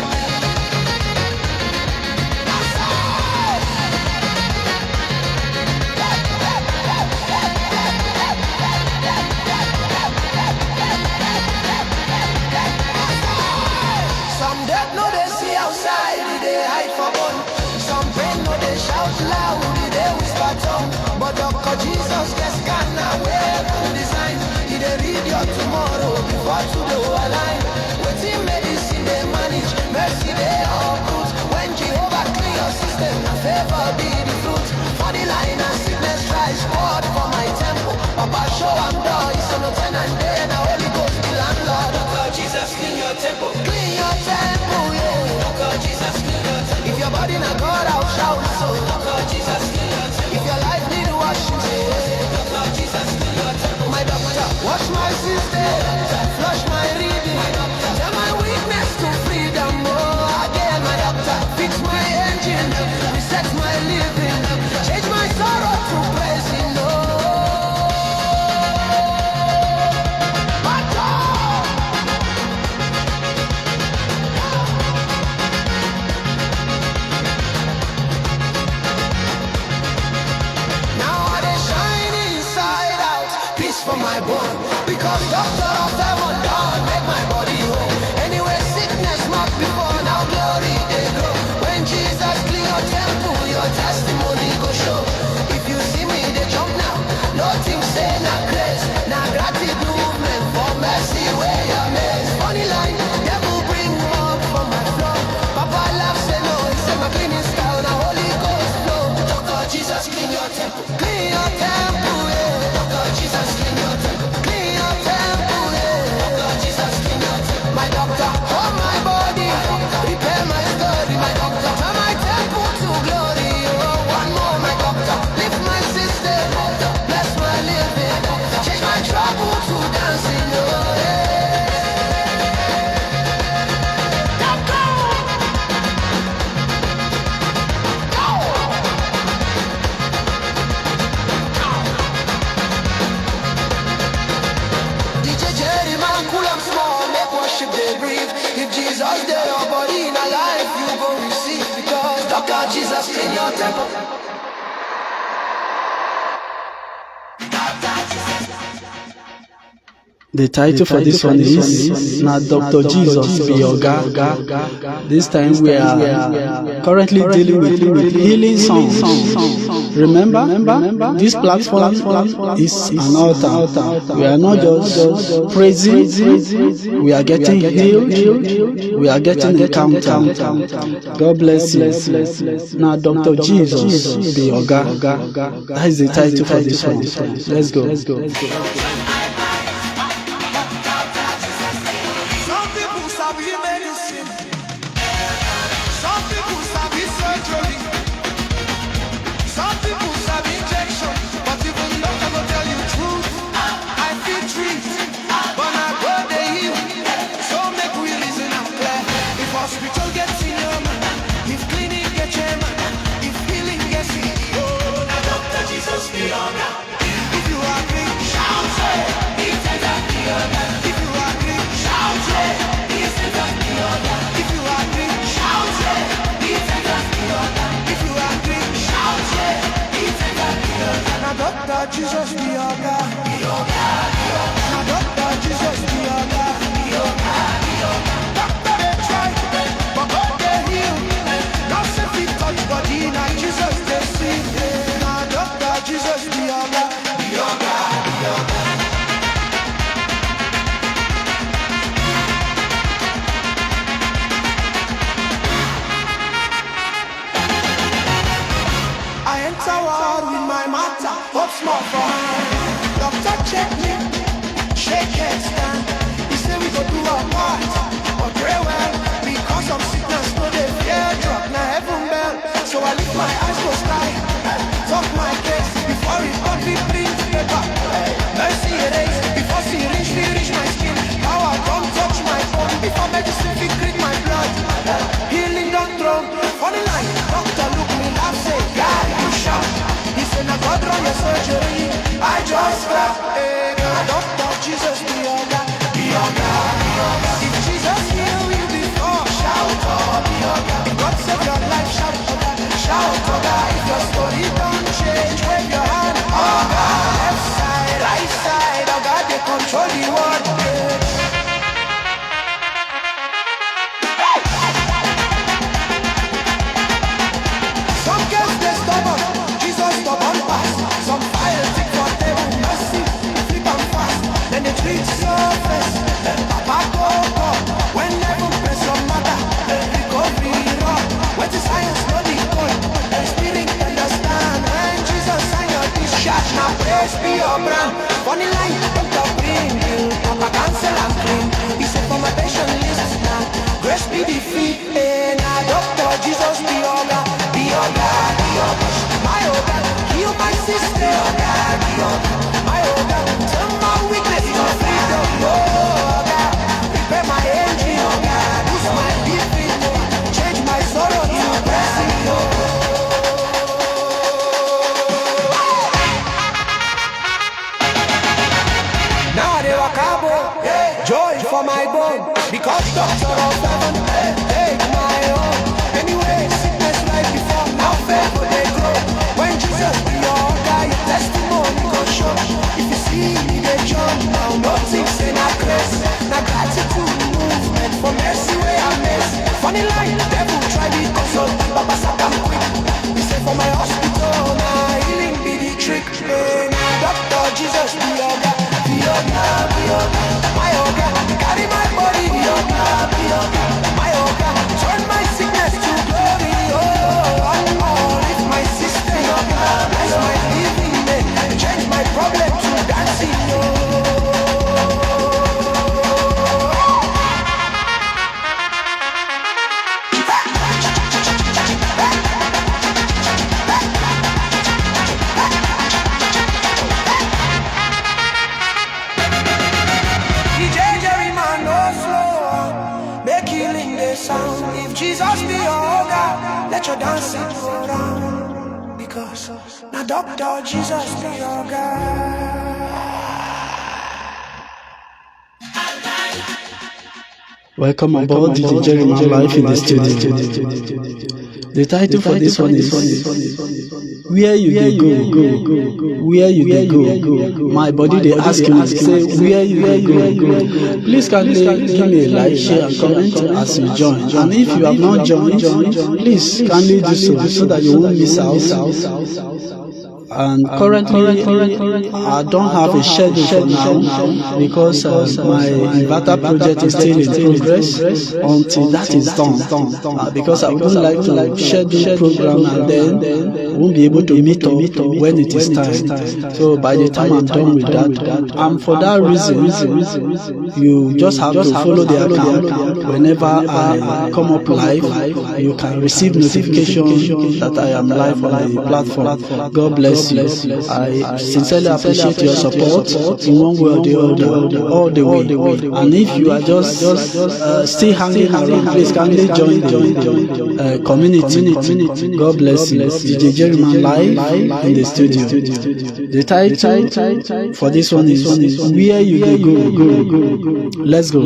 But Dr. Jesus gets Ghana where to design. He dey read your tomorrow before today align. Waiting medicine they manage, mercy they uproot. When Jehovah clean your system, favor be the fruit. For the line and sickness tries forward for my temple. Papa show am door, it's on the 10 and day. Now Holy Ghost the landlord. Dr. Jesus clean your temple. Clean your temple, yeah. Dr. Jesus clean your temple. If your body not God, I'll shout so. Dr. Jesus clean your temple. If your life need washing, Dr. Jesus clean your temple. My doctor, wash my system, flush my Jesus, there your body in a life you go receive because Dr. Jesus in your temple. The title for this one is Now Dr. Jesus Be Your God. This time we are currently dealing with healing songs. Remember, this platform is an altar. We are not just praising, we are getting healed, we are getting encountered. God bless you. Now Dr. Jesus Be Your God. That is the title for this one. Let's go. Dr. Jesus be your God. Be your God. Now Dr. Jesus be your God. Be your God. Be your God. Doctor they try, but God they heal. Now say we touch body, now Jesus they see. Now Dr. Jesus be your God. Be your God. Be your God. I enter war with my matter. What's more for her? Doctor check me, shake head stand. He say we go do our part, but pray well, because of sickness, no they fear drop, now heaven bell. So I lift my eyes to sky, talk my case, before it got me bring paper. Mercy erase, before she reach my skin. Power don't touch my bone, before medicine fit treat my blood. Healing don't throw, funny line, doctor look me laugh, say, God, you shout. He said, now God run your surgery. I just clap. Dr. Jesus be your God. Be your God. Be your God. If Jesus heal you before, shout, oh, be your God. If God save your life, shout, oh God. Shout, oh God. If your story don't change, wave your hand, oh God. Left side, right side, oh God, they control the world. Some girls they stubborn, Jesus stubborn fast. Some fire tick for them, mercy, flip and fast. Then they treat surface, Papa go come. When heaven press your mother, recovery run. What is science, no the code. Spirit understand. When Jesus sign your discharge, now praise be your brand. Funny line, Dr. Bring you, Papa cancel and clean. He said for my patient list now, grace be the fee. Now Dr. Jesus be your God. Be your God, be your God. My oh God, heal my sister. Be your God, be your God. My oh God, turn my weakness to freedom. Oh God, prepare my engine. Oh God, boost my living. Change my sorrow to blessing. Now they walk out, joy for my bone. Because doctor of heaven, take my own. Anyway, sickness like before, now favor they grow. When Jesus be your guy, your testimony go show. If you see me, they jump now. Nothing say not grace, not gratitude movement for mercy where I miss. Funny line, the devil try to console, Papa Satan quick. He say for my hospital, now healing be the trick. Now Dr. Jesus be your God, be your God, be your God. My oh God, carry my body, be your God, be your God. My oh God, turn my sickness to glory. Lift my system, bless my living day, change my problem to dancing. DJ Jerryman, no slow, make healing the sound. If Jesus be your God, let your dancing go round. Because now Dr. Jesus be your God. Welcome aboard DJ Jerryman live in the studio. The title for this one is Where You Dey Go, Where You Dey Go. My body they ask me, say where you dey go. Please kindly give me a like, share and comment as you join. And if you have not joined, please kindly do so that you won't miss out. And currently, I don't have a schedule for now because my inverter project is still in progress until that is done. Because I wouldn't like to schedule program and then won't be able to meet up when it is time. So by the time I'm done with that, and for that reason, you just have to follow the account. Whenever I come up live, you can receive notification that I am live on the platform. God bless you. I sincerely appreciate your support in one way or the other, all the way. And if you are just still hanging around, please kindly join the community. God bless you. DJ Jerryman live in the studio. The title for this one is Where You Dey Go. Let's go.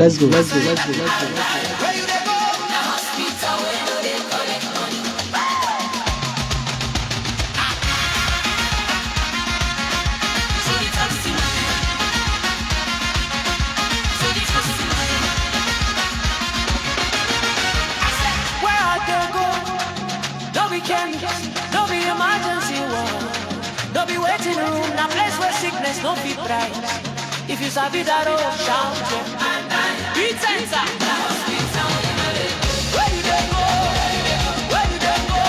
Don't be emergency one. Don't be waiting room. Now place where sickness don't be bright. If you sabi that old shout, beat center. Where you dey go? Where you dey go?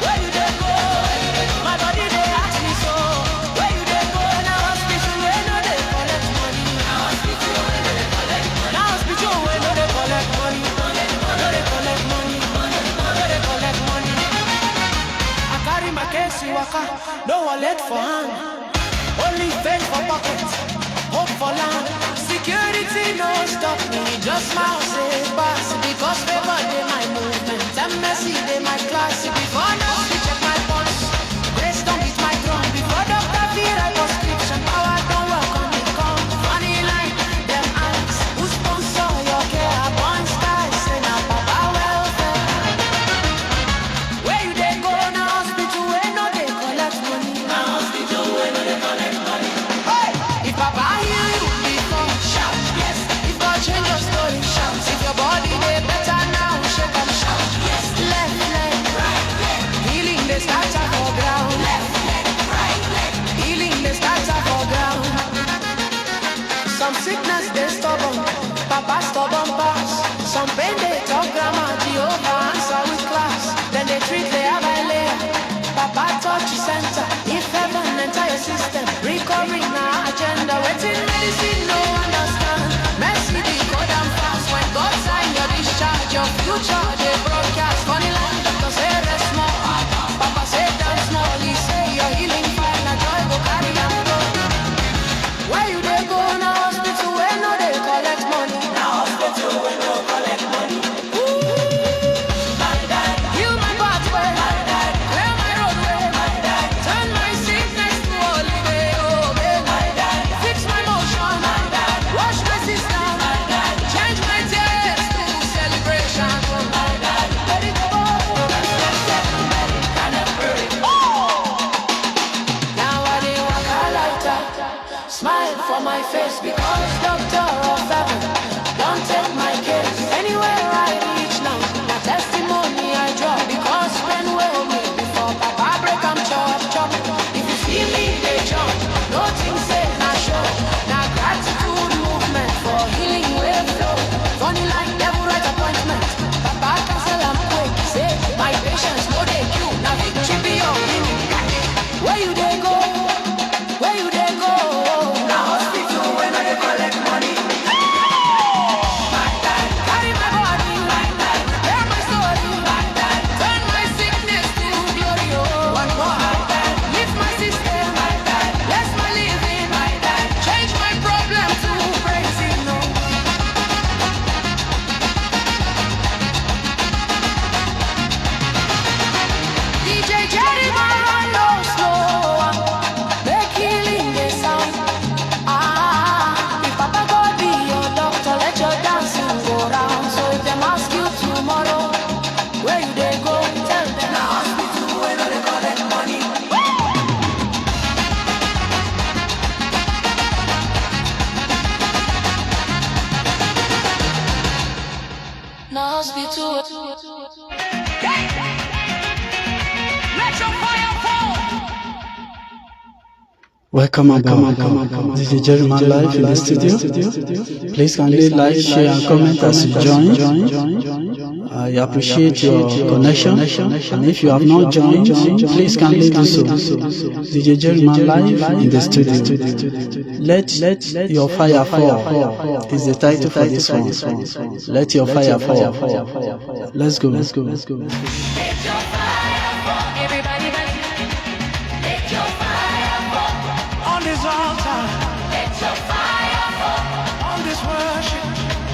Where you dey go? My body they ask me so. Where you dey go? Now hospital where no they collect money. Now hospital where no they collect money. Now hospital where no they collect money. No they collect money. No they collect money. Carry my case, you waka, no wallet for hand. Only faith for pocket, hope for land. Security no stop me, just smile, say pass. Because favor they my movement, and mercy they my class. Before now, we check my pulse, grace don't beat my drum. Before doctor feel like prescription, power don't work on the come. Funny line, them eyes, who sponsor your care? Born sky, say now papa welfare. Where you dey go now? If Papa heal you before, shout yes. If God change your story, shout. If your body they better now, shake and shout yes. Left leg, right leg, healing the starter for ground. Left leg, right leg, healing the starter for ground. Some sickness they stubborn, Papa stubborn pass. Some pain they talk grammar, Jehovah answer with class. Then they treat layer by layer. Papa touch center. If heaven enter your system, recovery now agenda. Waiting medicine no understand. Mercy be go down fast. When God sign your discharge, your future they broadcast. Funny line, doctor say rest small. Papa say dance small. He say your healing fine. Now joy go carry and go. Where you they go now? Hospital where no they collect money. Now hospital where no collect money. Heal my pathway. Clear my roadway. Turn my sickness to holiday. Oh, baby. Fix my motion. Wash my system. Change my tears to celebration. Let it go. Now I dey walk a lighter. Smile for my face because doctor of heaven don't take my case. Anywhere I reach now, my testimony I draw because when will me before Papa break I'm chop. If you see me they jump, nothing say na show. Now gratitude movement for healing will flow. Funny like devil right appointment. Papa cancel I'm quick. Say my patience no they queue. Now victory be your winning. Where you they go? Where you they go? Now hospital when I Welcome aboard. DJ Jerryman live in the studio. Please kindly like, share, and comment as you join. I appreciate your connection. And if you have not joined, please kindly do so. DJ Jerryman live in the studio. Let your fire fall is the title for this one. Let your fire fall. Let's go. Let your fire fall. Everybody, let your fire fall. On this altar, let your fire fall. On this worship,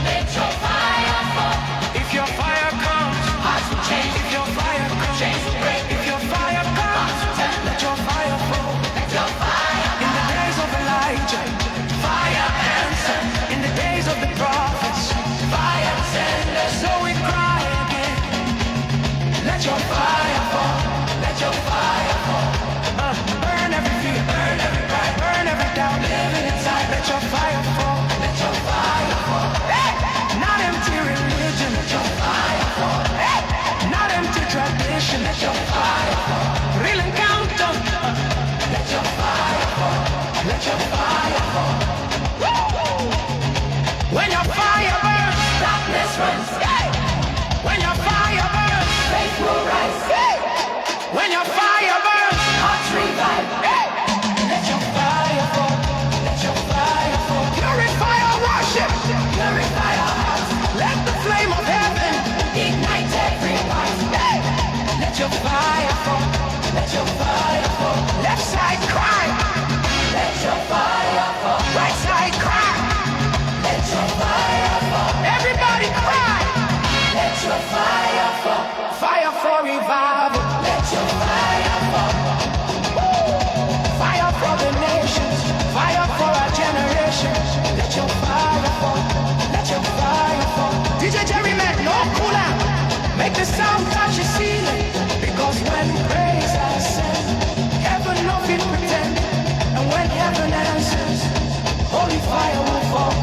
let your fire fall. If your fire comes, hearts will change. If your fire comes, chains will break. If your fire comes, let your fire fall. Let your fire. In the days of Elijah, fire answered. In the days of the prophets, fire sent. So we cry again. Let your fire fall. Let your fire fall. Burn every fear, burn every pride, burn every doubt living inside. Let your fire fall. Let your fire fall. Hey! Not empty religion. Let your fire fall. Hey! Not empty tradition. Let your fire fall. Real encounter. Let your fire fall. Let your fire fall. Woo! When your fire burns, darkness runs. Hey! When your fire burns, faith will rise. Hey! When your fire burns, hearts revive. Hey! Let your fire fall. Let your fire fall. Purify our worship. Purify our hearts. Let the flame of heaven ignite every heart. Hey! Let your fire fall. Let your fire fall. Left side cry. Let your fire fall. Right side cry. Let your fire fall. Everybody cry. Let your fire fall. Fire for revival. Let your fire fall. Fire for the nations. Fire for our generations. Let your fire fall. Let your fire fall. DJ Jerryman, no cooler. Make the sound touch the ceiling. Because when praise ascends, heaven no fit pretend. And when heaven answers, holy fire will fall.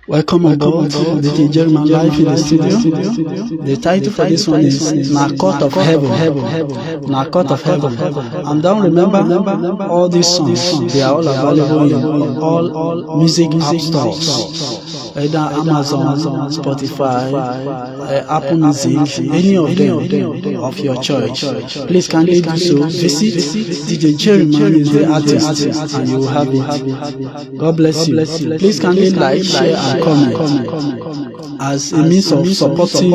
Welcome aboard DJ Jerryman live in the studio. The title for this one is Court of Heaven. Court of Heaven. And don't remember all these songs. They are all available in all music app stores. Either Amazon, Spotify, Apple Music, any of them of your choice. Please kindly do so. Visit DJ Jerryman is the artist, and you will have it. God bless you. Please kindly like, share, and comment as a means of supporting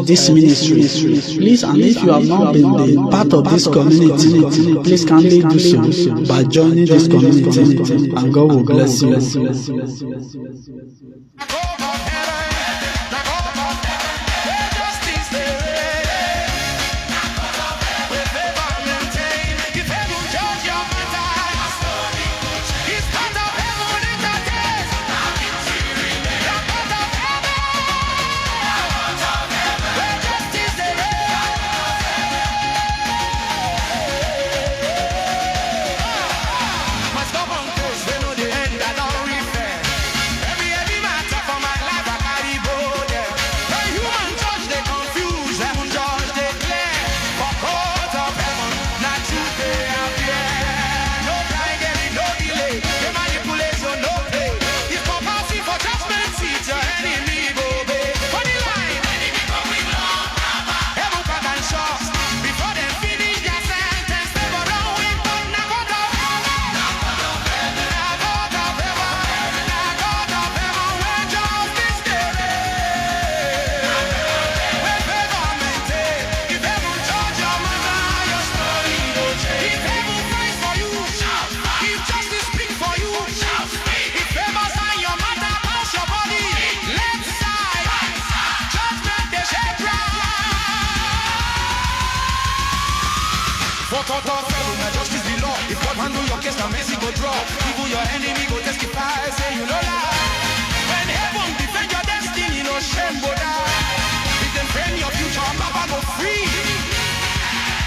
this ministry. Please, and if you have not been the part of this community, please kindly do so by joining this community, and God will bless you.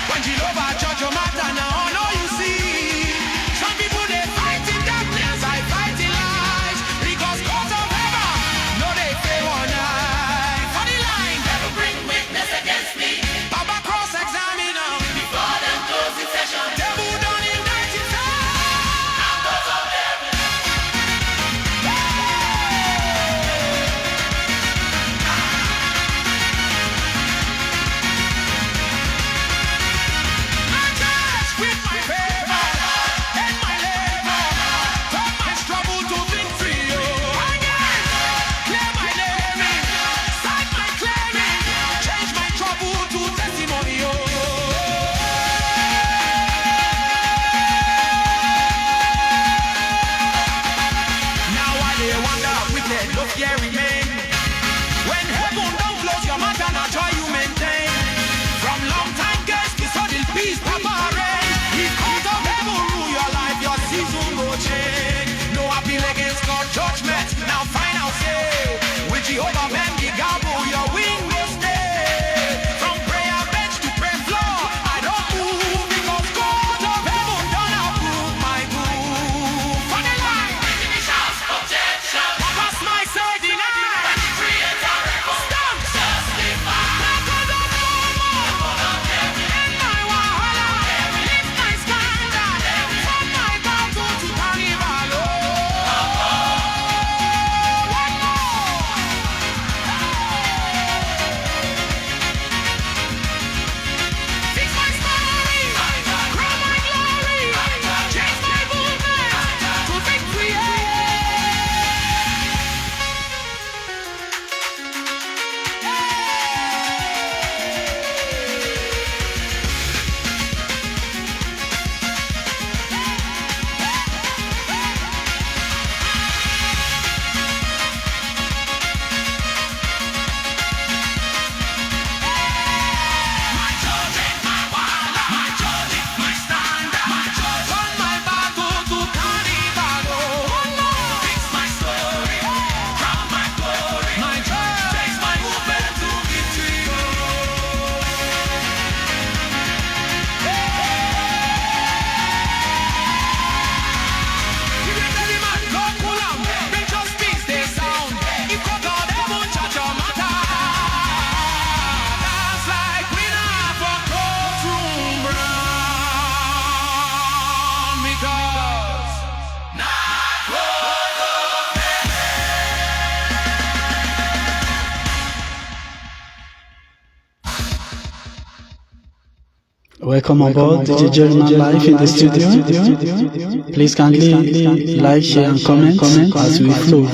When Jehovah judge your matter now, all you see. Welcome aboard DJ Jerryman live in the studio. Please kindly like, share and comment as we flow.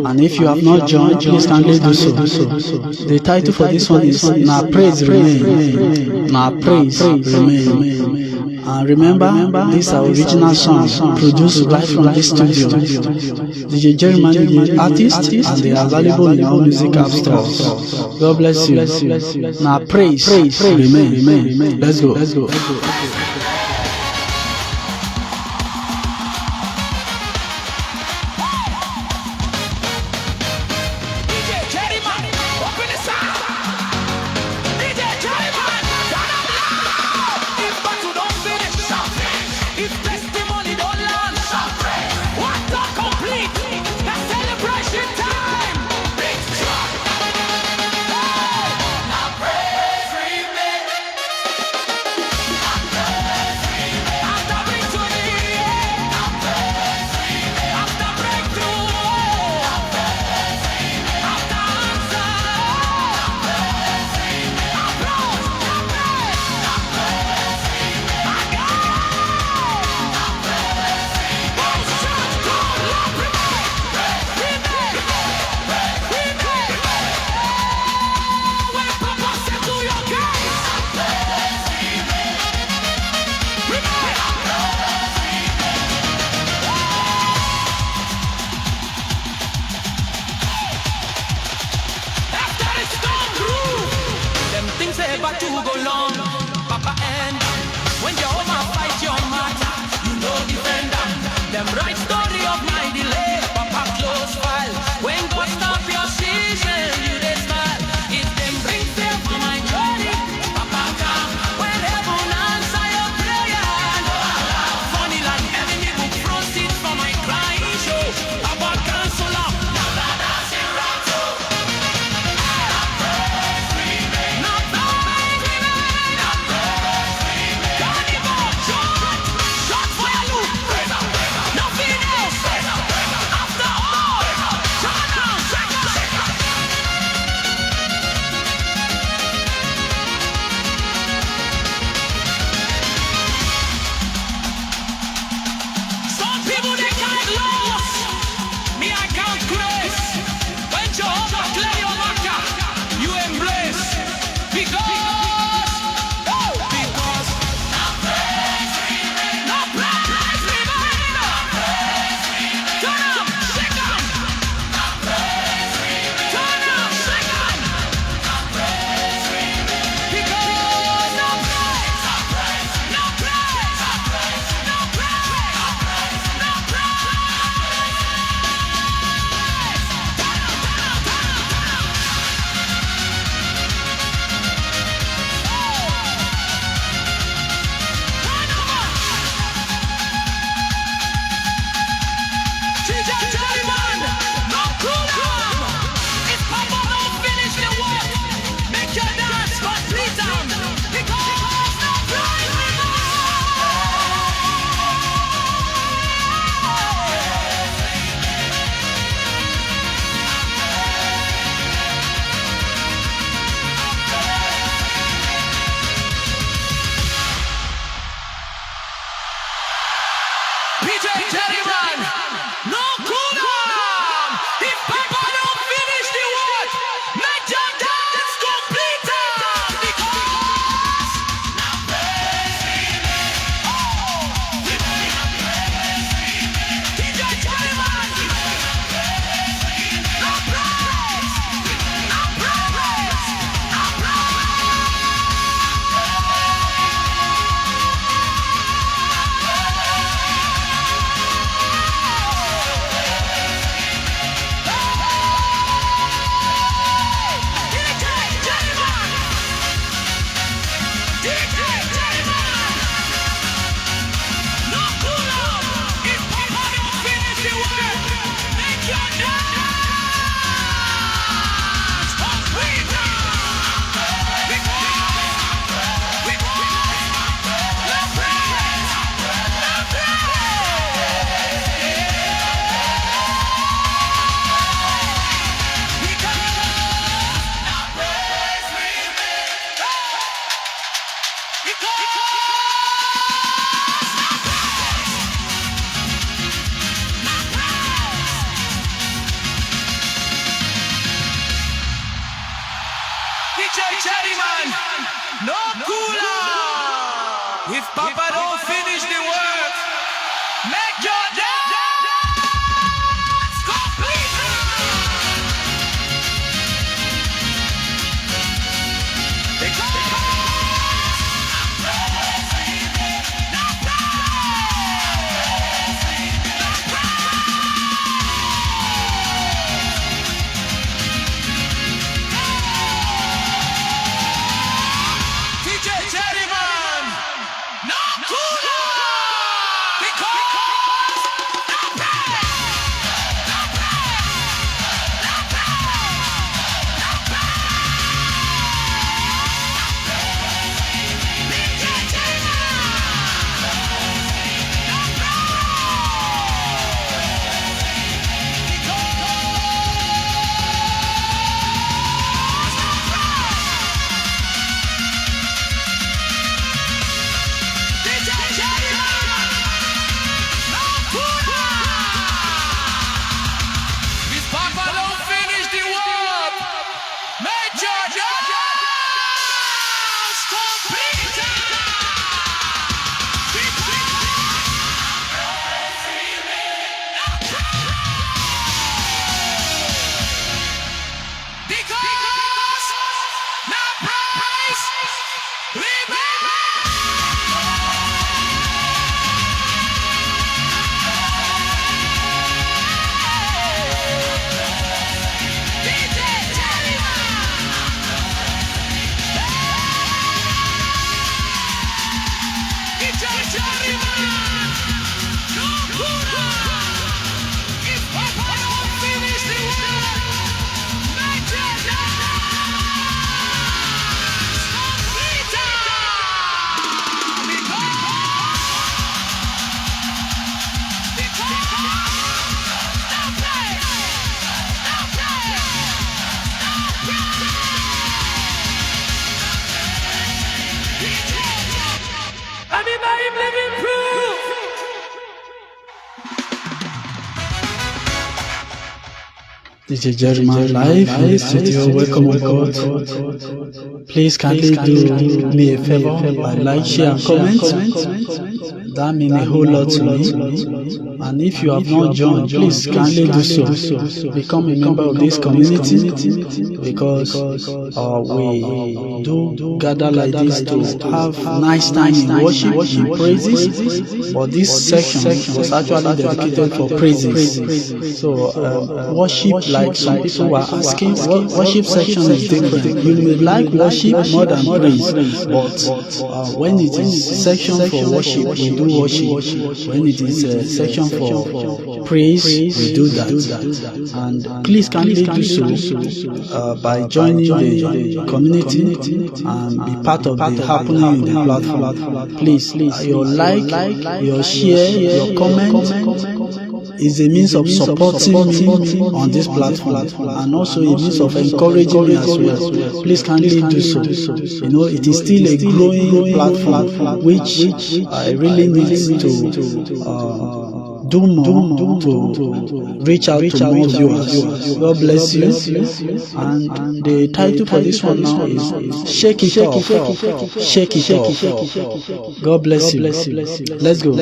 And if you have not joined, please kindly do so. The title for this one is Now Praise Remain. Now Praise Remain. And remember, these are original songs produced right from this studio. DJ Jerryman is the artist and they are available in all music app stores. God bless you. Now praise remain. Let's go. DJ Jerryman, open the sound. DJ Jerryman, turn up loud. If battle don't finish, if testimony don't land, what not complete? That's celebration time. Big truck. Now praise remain. DJ Jerryman, no cooler. If Papa don't finish the work, make your dance complete. DJ Jerryman, no cooler. Because no pay. DJ If Papa don't finish the work, make your dance complete. Because no price Everybody living proof. DJ Jerryman live in the studio. Welcome on board. Please kindly do me a favor by like, share, and comment. That means a whole lot to me. And if you have not joined, please kindly do so. Become a member of this community, because we do gather like this to have nice time in worship, in praises. But this section was actually dedicated for praises. So worship, like some people were asking, worship section is different. You may like worship more than praise, but when it is section for worship, we do worship. When it is a section for praise, we do that. And please kindly do so by joining the community and be part of the happening in the platform. Please, your like, your share, your comment is a means of supporting me on this platform, and also a means of encouraging me as well. Please kindly do so. You know, it is still a growing platform which I really need to do more to reach out to more viewers. God bless you. And the title for this one now is Shake It Off. Shake It Off. God bless you. Let's go.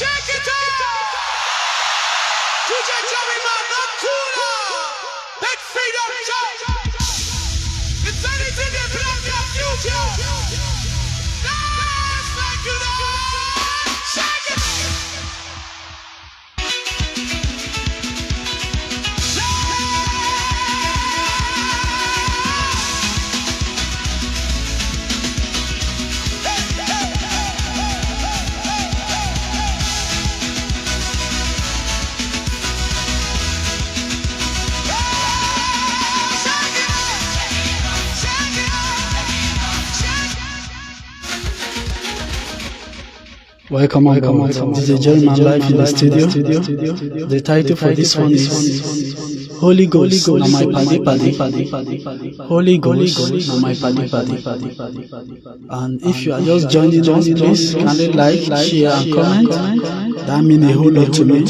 Shake it up! DJ Jerryman, not cooler! Big freedom church! It's anything that blocks your future! Dance like you know! Shake it! Welcome on DJ Jerryman live in the studio. The title for this one is Holy Ghost na my paddy. Holy Ghost na my paddy. And if you are just joining us, please kindly like, share and comment. That means a whole lot to me.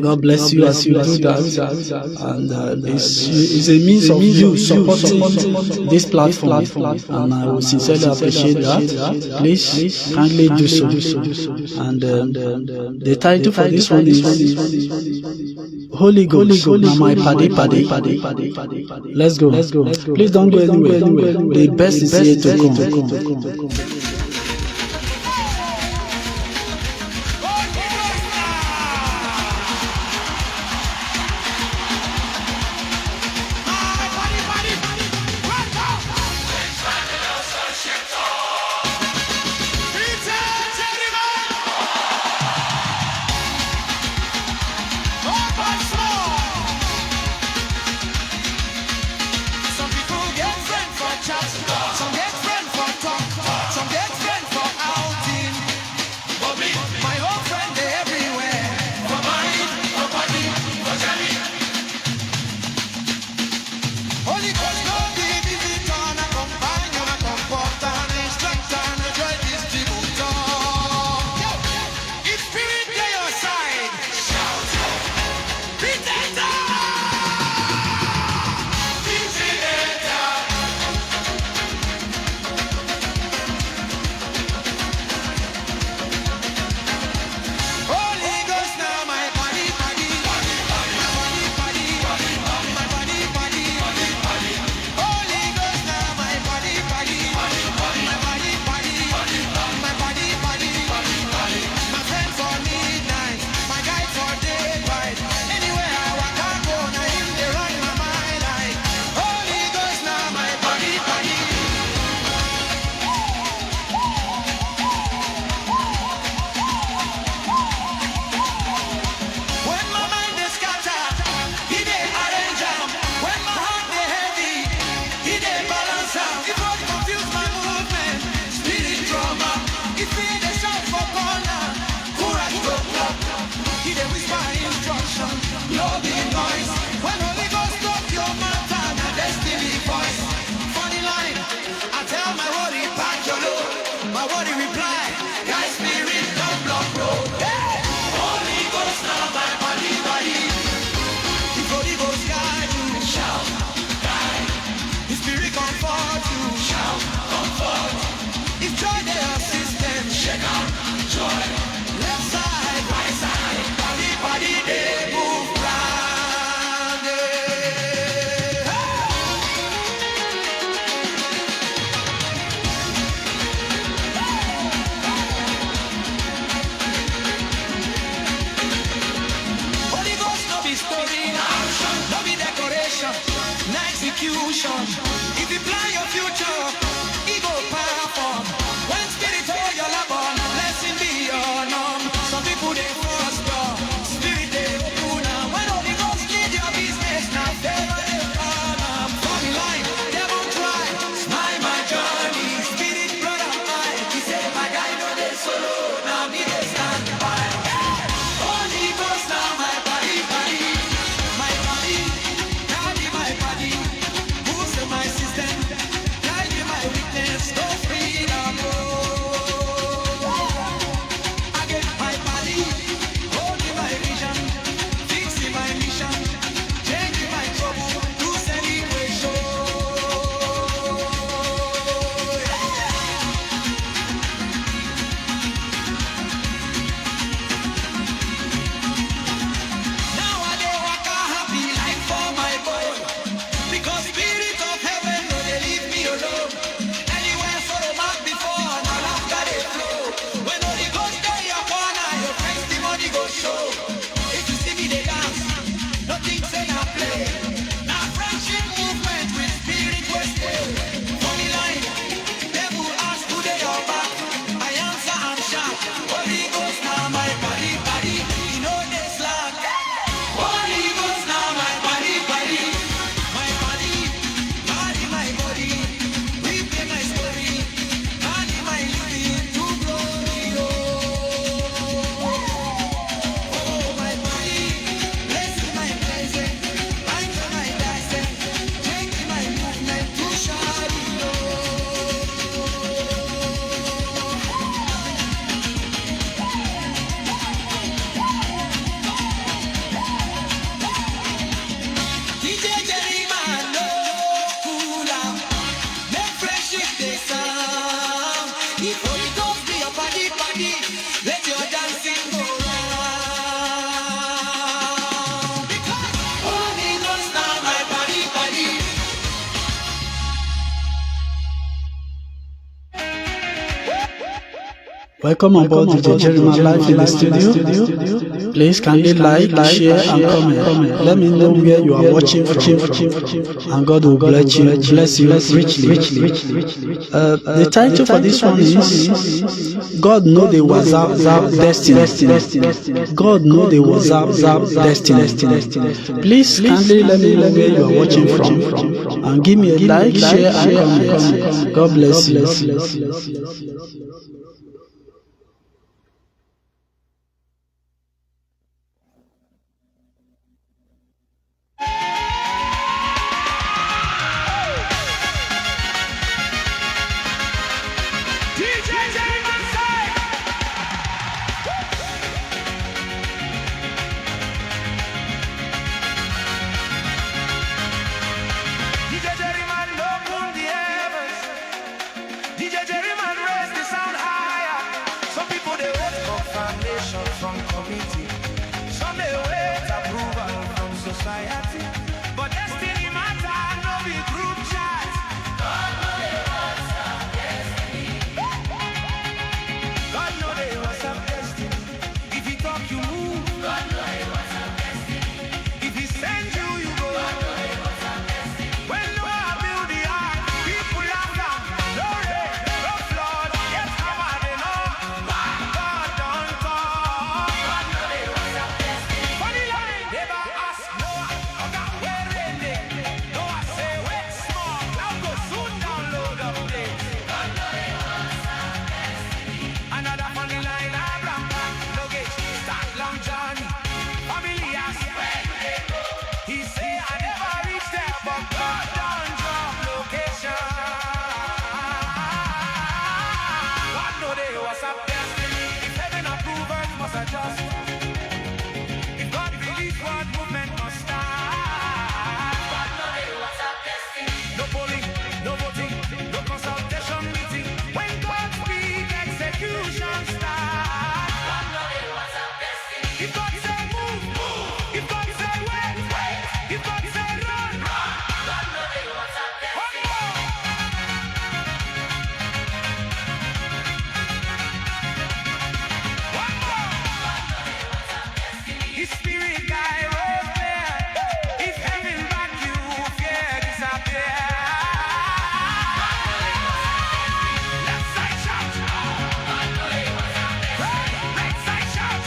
God bless you as you do that. And it's a means of you supporting this platform. And I will sincerely appreciate that. Please kindly do so. And the title for this one is Holy Ghost na my paddy. Let's go. Please don't go anywhere. The best is here to come. Some get friend for talk, some get friend for outing. But me, my whole friend they everywhere. For mine, for body, for jelly. Holy Ghost, no be visitor, na companion, na comforter, na instructor, na joy distributor. If spirit dey your side, shout, Pretender. If you plan your future, it go perform. When spirit hold your lap on, blessing be your norm. Some people they foster, spirit they open up. When Holy Ghost lead your business, now they run up. Funny line, devil try, smile my journey. Spirit brother mine, he said my guy know they solo, now me they stand by. Holy Ghost now my body, my body, my body. My system, guide me, my Welcome on board DJ Jerryman live in the studio. Please kindly like, share, and comment. Let me know where you are watching from, and God will bless you richly. The title for this one is God Know the WhatsApp Destiny. God Know the WhatsApp Destiny. Please kindly let me know where you are watching from, and give me a like, share, and comment. God bless you. DJ Jerryman side. DJ Jerryman open the heavens. DJ Jerryman raise the sound higher. Some people they wait confirmation from committee. Some they wait approval from society. But destiny matter no be group chat. God know they was a destiny. If he talk, you move. God know they was a destiny. If he send you, you go. God know they was a destiny. When Noah build the ark, people laugh down. No rain, no flood, yet hammer they know. God don't talk. God know they was a destiny. Funny line, never ask Noah. Okay, where rain day? Noah say, wait small. Now go soon download update. God know they was a destiny. Another funny line, Abraham, luggage, start long journey. Family ask where they go. He say, I never reach there, but God don't drop location. God know they was a destiny. If heaven approve, earth must adjust. If God release word, movement must start. God know they was a destiny. No polling, no voting, no consultation meeting. When God speak, execution start. God know they was a destiny. If God say move, move. If God say wait, wait. If God say run, run. God know they was a destiny. One more. One more. His spirit guy was there. If heaven back you, fear disappear. Left side shout. Right side shout.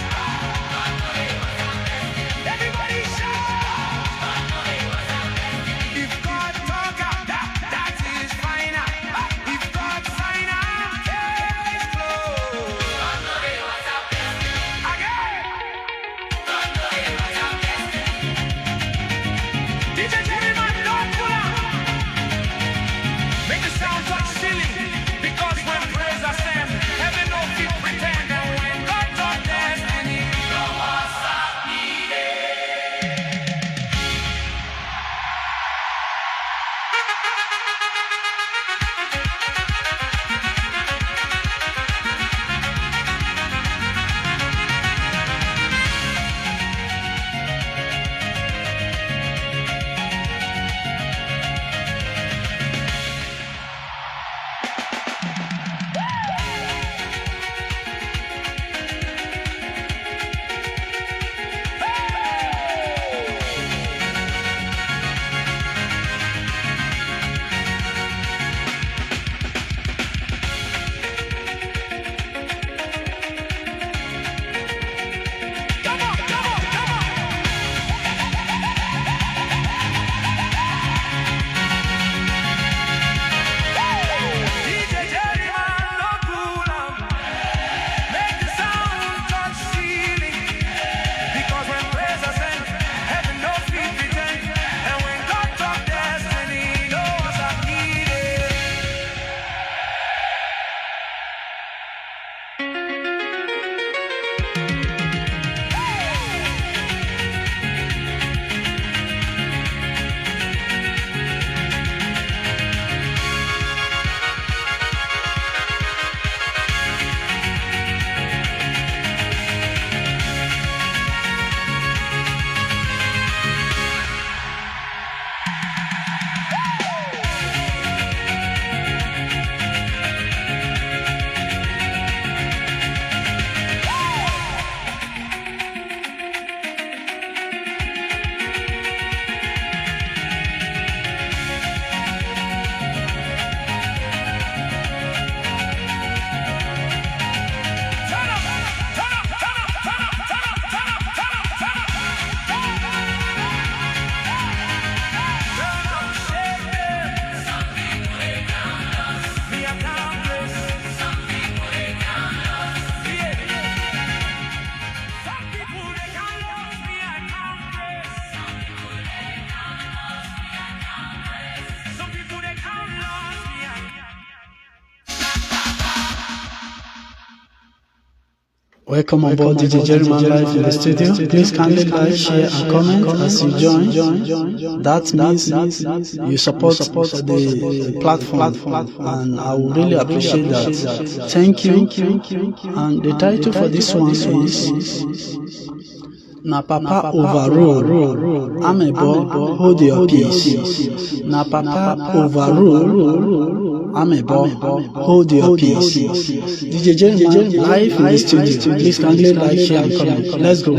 Welcome on board DJ Jerryman live in the studio. Please kindly like, share and comment as you join. That means you support the platform, and I would really appreciate that. Thank you. And the title for this one is Na Papa Overrule, Amebo, hold your peace. Na Papa Overrule, Amebo, hold your peace. DJ Jerryman live in the studio. Please kindly like, share and comment. Let's go.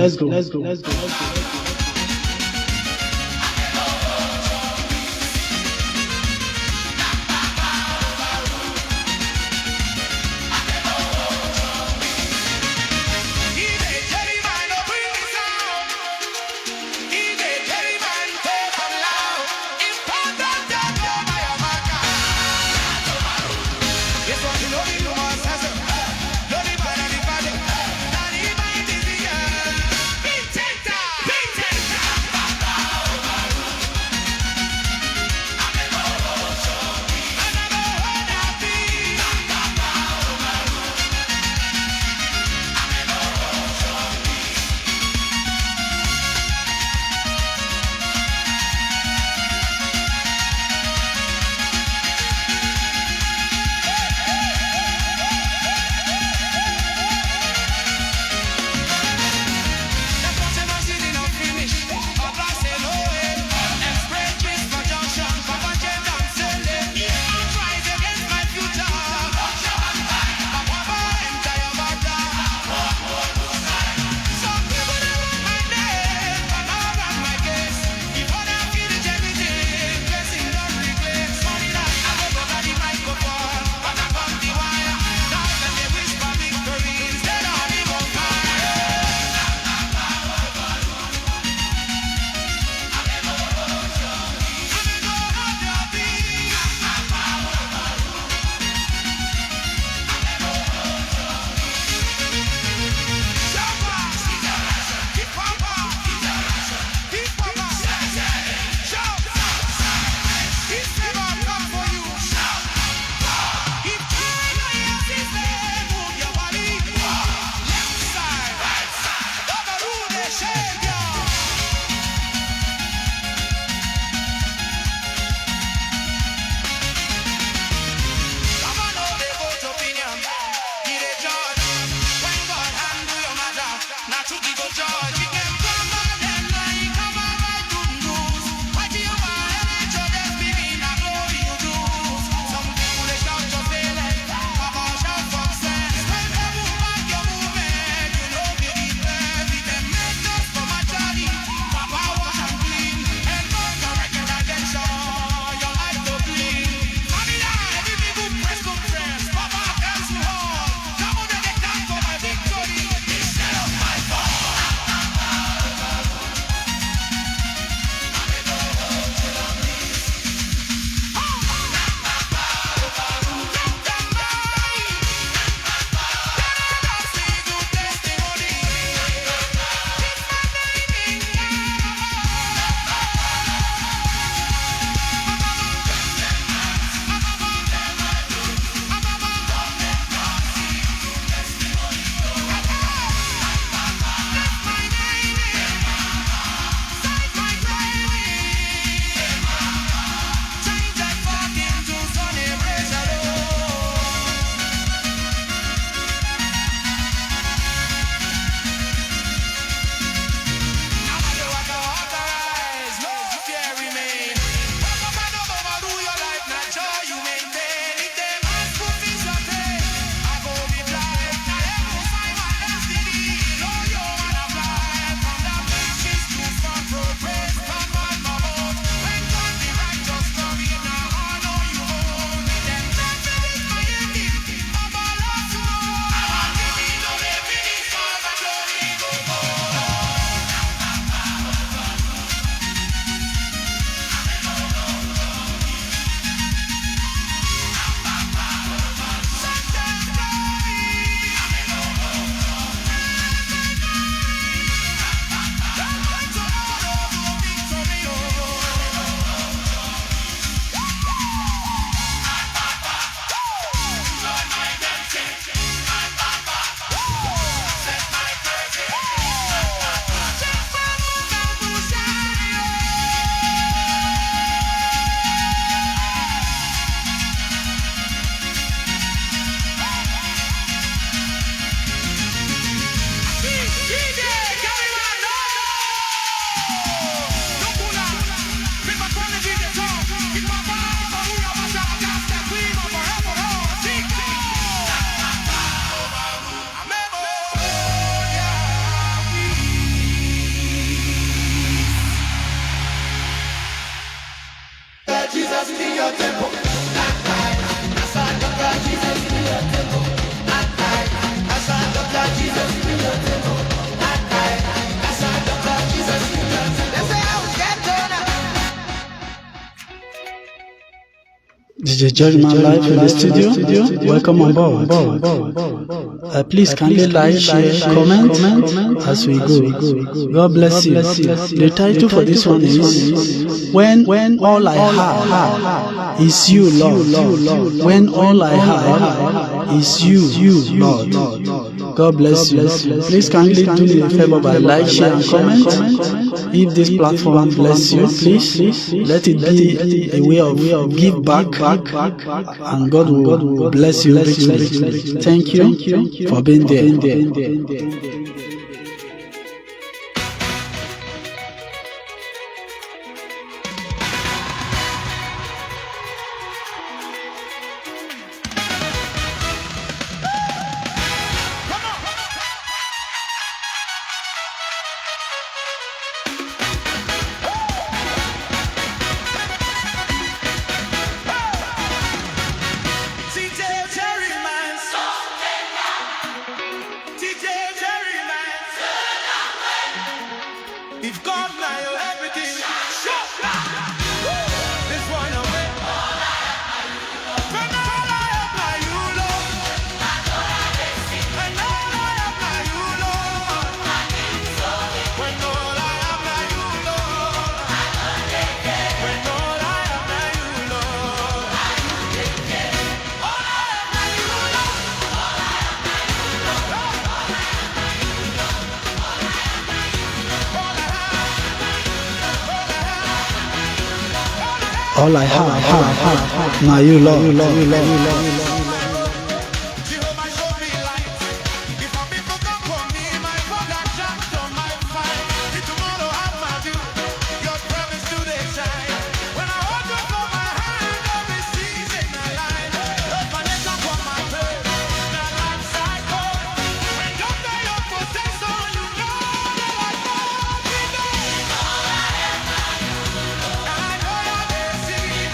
your temple. As I Dr. Jesus in your temple. As I Dr. Jesus in your temple. As I Dr. Jesus in your temple. They say I will get done. DJ Jerryman live in the studio. Welcome on board. Please kindly like, share, comment as we go. God bless you. The title for this one is When All I Have Is You, Lord. When all I have is You, Lord. God bless you. Please kindly do me a favor by like, share, and comment. If this platform bless you, please let it be a way of give back, and God will bless you richly. Thank you for being there. DJ Jerryman, DJ Jerryman. If God now you everything, this one away. When all I have now you, Lord. When all I have now you, Lord. When all I have now you, Lord. When all I have now you, Lord. All I have now you, Lord. All I have, now you, Lord. Jehovah show me light. If my people come for me, my father chant on my fight. If tomorrow have my due, your promise today shine. When I hold you for my hand, every season I line. If my nation for my pay, now life cycle. When you say your possession, you know that I love you. I know you're the sea.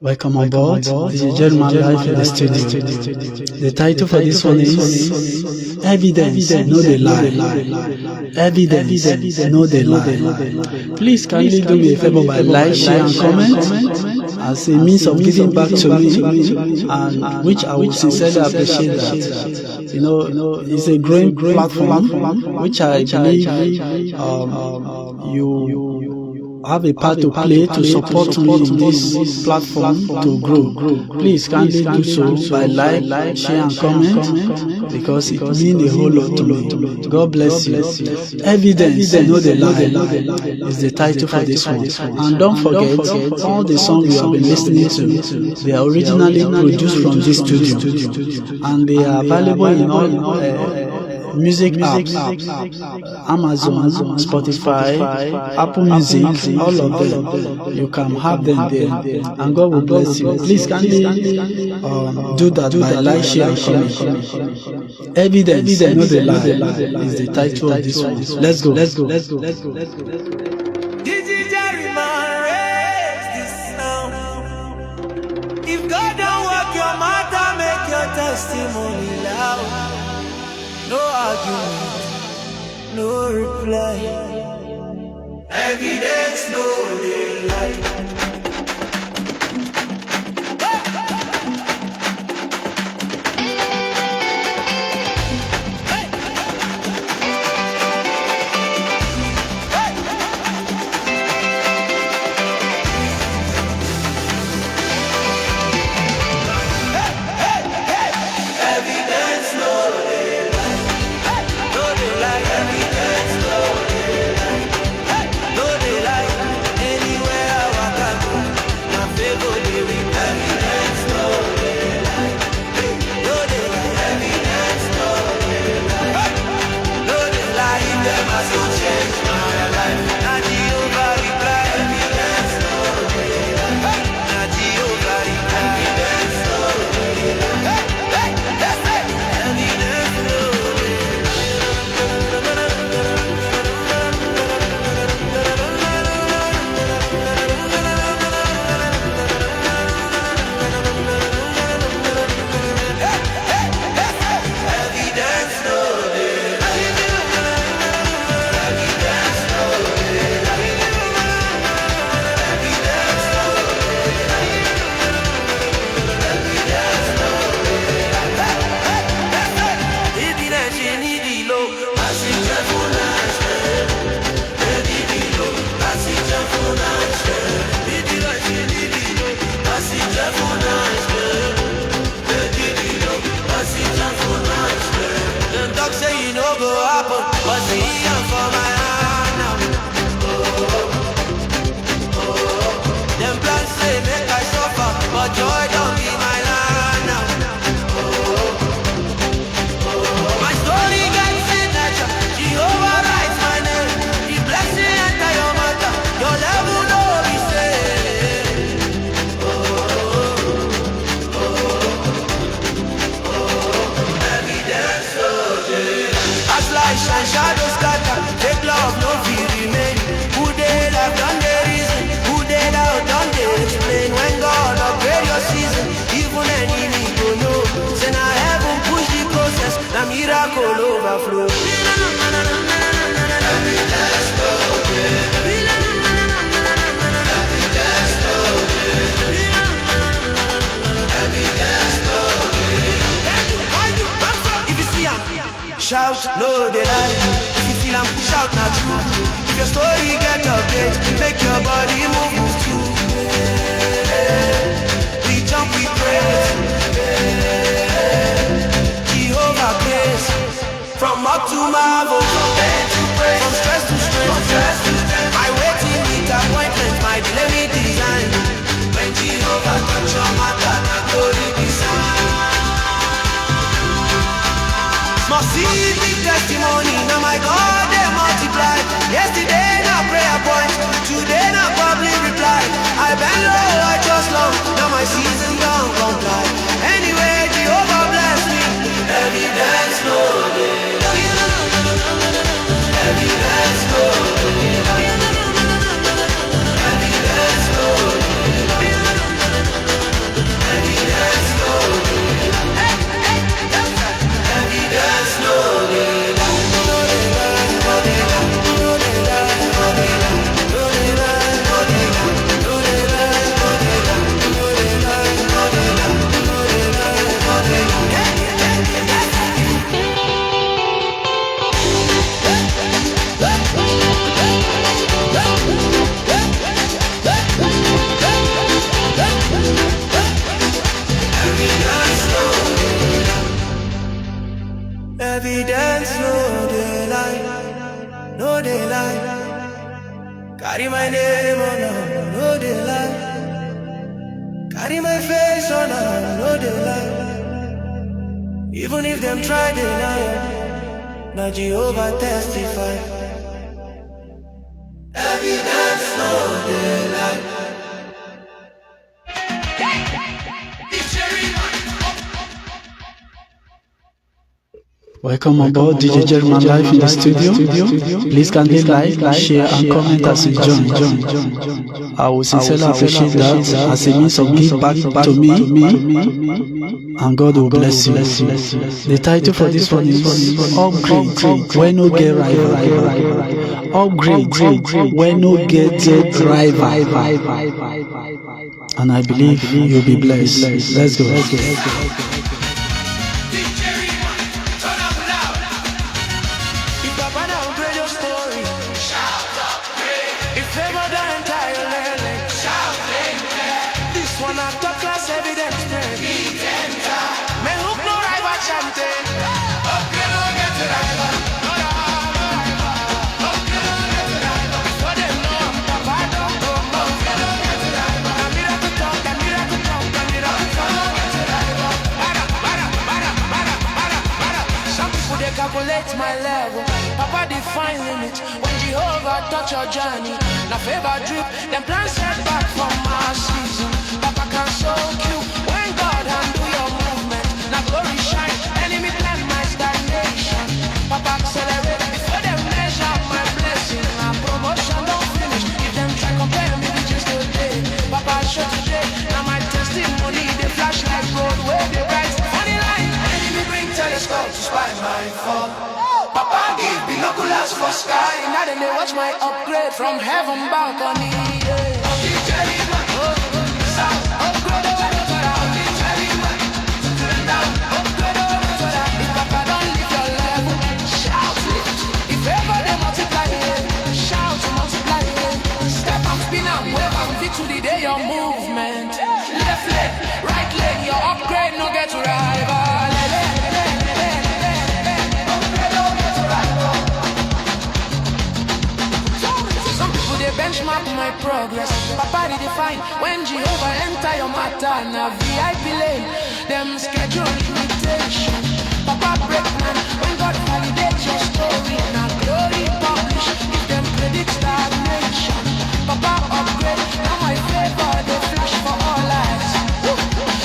Welcome on board, DJ Jerryman live in the studio. The title for this one is Evidence, No the Lie. Evidence, No the Lie. Please kindly do me a favor by like, share and comment as a means of giving back to me, and which I would sincerely appreciate that. It's a growing platform which I believe you have a part to play to support me in this platform to grow. Please kindly do so by like, share and comment, because it means a whole lot to me. God bless you. Evidence, No the Lie is the title for this one. And don't forget, all the songs you have been listening to, they are originally produced from this studio, and they are available in all music apps, Amazon, Spotify, Apple Music, all of them. You can have them there, and God will bless you. Please kindly do that by like, share, and comment. Evidence, No the Lie is the title of this one. Let's go. DJ Jerryman, raise this sound. If God don't work your matter, make your testimony loud. No argument, no reply. Evidence, no daylight. Shout, no they lie. If you feel I'm shout not true. If your story get update, make your body move too. We jump, we praise. Jehovah praise. From up to marvel, from stress to stress. My waiting meet appointment, my delay me design. When Jehovah touch your matter, na glory design. Must see the testimony, now my God they multiply. Yesterday na prayer point, today na public reply. I bend low, I just long, now my season gone comply. Anyway, Jehovah bless me. Evidence no day. Evidence no day. Evidence no day. Evidence, no daylight, no daylight. Carry my name on her, no daylight. Carry my face on her, no daylight. Even if them try deny it, now Jehovah testify. Evidence, no daylight. Welcome on board DJ Jerryman live in the studio. Please kindly like, share and comment as you join. I will sincerely appreciate that as a means of give back to me, and God will bless you. The title for this one is Upgrade when no get rival. Upgrade when no get rival. And I believe you'll be blessed. Let's go. Calculate my level, Papa define limit. When Jehovah touch your journey, now favor drip, then plan set back from our season. Papa can soak you when God handle your movement. Now glory shine, enemy plan my stagnation. Papa accelerate before them measure my blessing. My promotion don't finish, if them try compare me with just today. Papa show today, now my testimony, they flash like road where they bright. Funny line, enemy bring telescope to spy my fall. Papa give binoculars for sky. Now then they watch my upgrade from heaven balcony. DJ Jerryman, upgrade over the DJ Jerryman, down, upgrade over the if Papa don't lift your level, shout it. If ever they multiply it, shout to multiply it. Step and spin and wave and fit to the day your movement. Left leg, right leg, your upgrade no get to rival. Benchmark my progress, Papa redefine. When Jehovah enter your matter, now VIP lane, them schedule limitation. Papa break plan, when God validate your story, now glory publish, if them predict stagnation. Papa upgrade, now my favor, they flash for all eyes.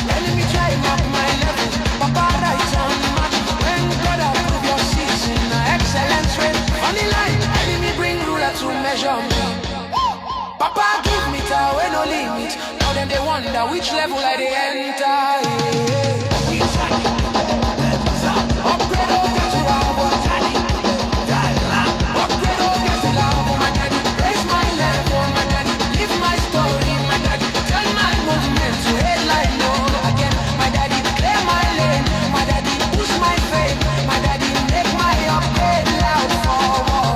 Enemy try mark my level, Papa rise on match. When God approve your season, excellence rate, funny line, enemy bring ruler to measure me. Papa give me tower, no limit. Now then they wonder which level I they enter. Upgrade or get to love. Upgrade or get to love. My daddy, raise my level. My daddy, live my story. My daddy, turn my movement to headline. No, again, my daddy, clear my lane. My daddy, push my fame. My daddy, make my upgrade loud forward.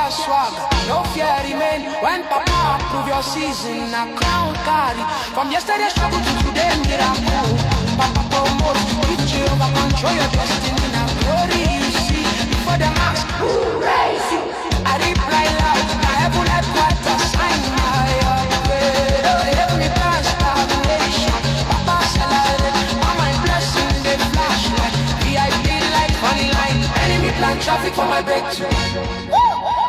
Swag, no fear remain. When Papa approve your season, a crown carry. From yesterday struggle to today miracle. Papa promote, if Jehovah control your destiny. Now glory you see before the mask. Who raise you? I reply loud. I heaven headquarters sign my upgrade. Oh, they help me pass stagnation. Papa celebrate, all my blessings they flash like VIP light, funny line. Enemy plan traffic for my breakthrough.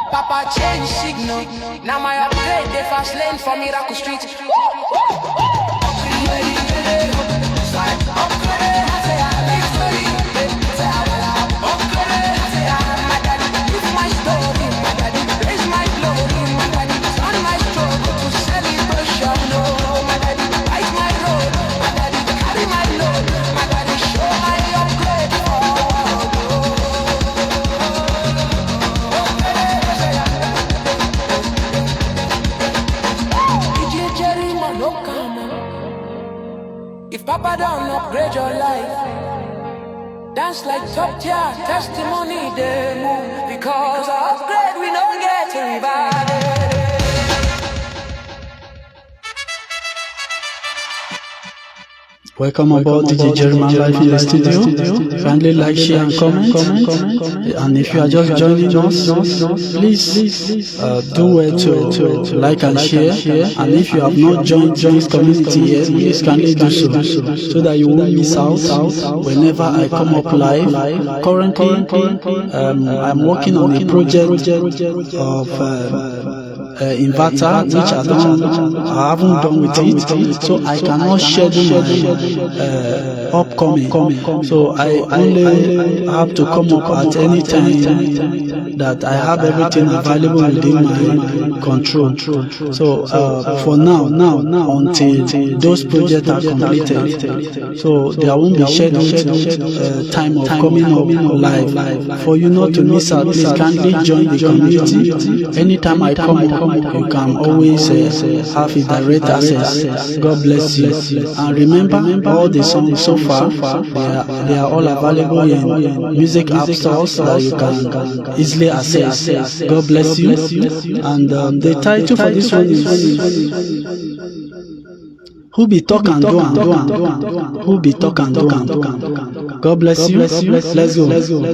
Papa change signal. Now my upgrade, they fast lane for Miracle Street. My daddy, live my story. My daddy, raise my glory. My daddy, turn my struggle to celebration. No, my daddy, light my road. My daddy, carry my load. My daddy, show my upgrade forward. DJ Jerryman, no come on. If Papa don't upgrade your life, dance like top tier, testimony they move. Because upgrade we don't get to revive. Welcome aboard DJ Jerryman live in the studio. Kindly like, share and comment. And if you are just joining us, please do well to like and share. And if you have not joined this community yet, please kindly do so that you won't miss out whenever I come up live. Currently, I'm working on a project of inverter, which I haven't done with it, so I cannot schedule my upcoming. So I only have to come up at any time that I have everything available within my control. So for now, until those projects are completed, so there won't be scheduled time of coming up live. For you not to miss out, please kindly join the community. Anytime I come up, you can always have a direct access. God bless you. And remember, all the songs so far, they are all available in music app stores that you can easily access. God bless you. And the title for this one is Who Be Talk and Do and Who Be Talk and Do and. God bless you. Let's go.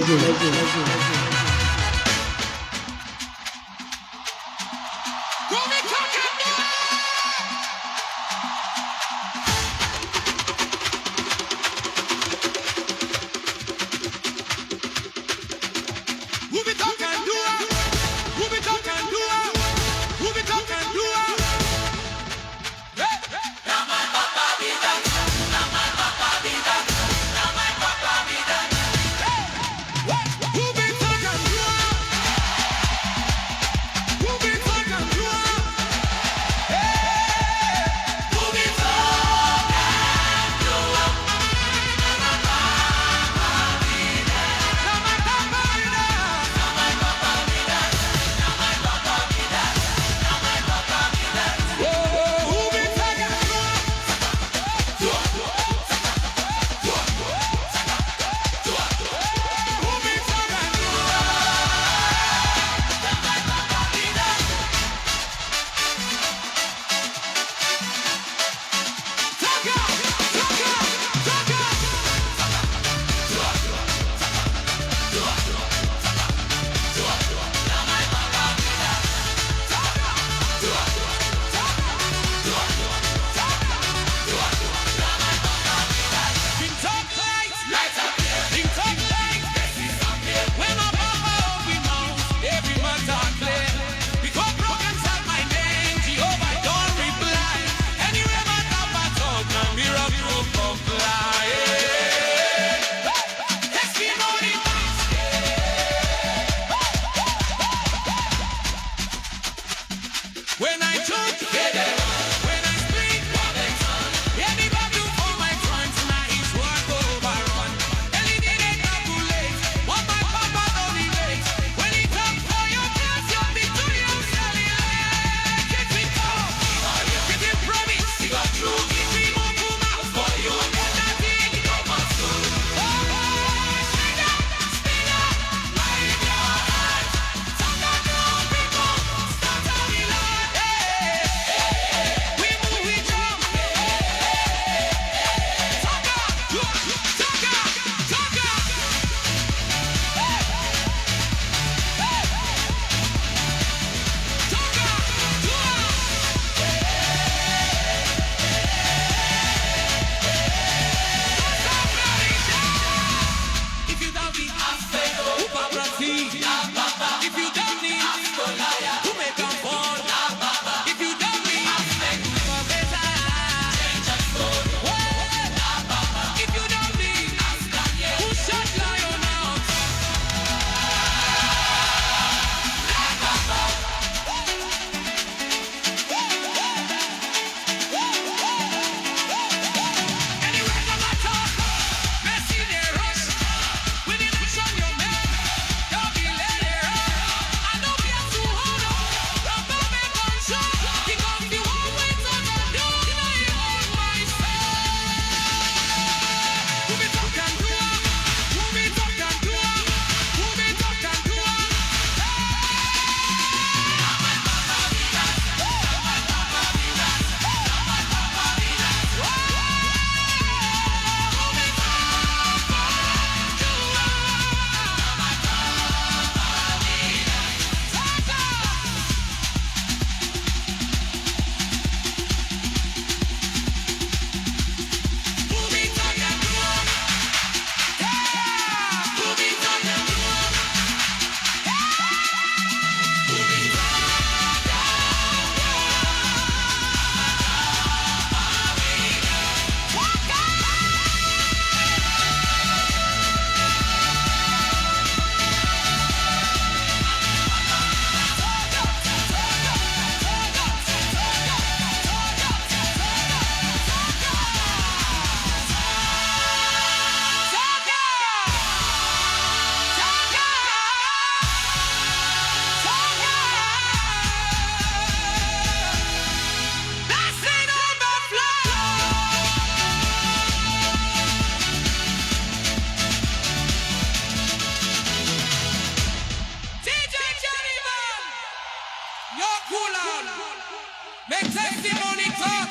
Make testimony talk.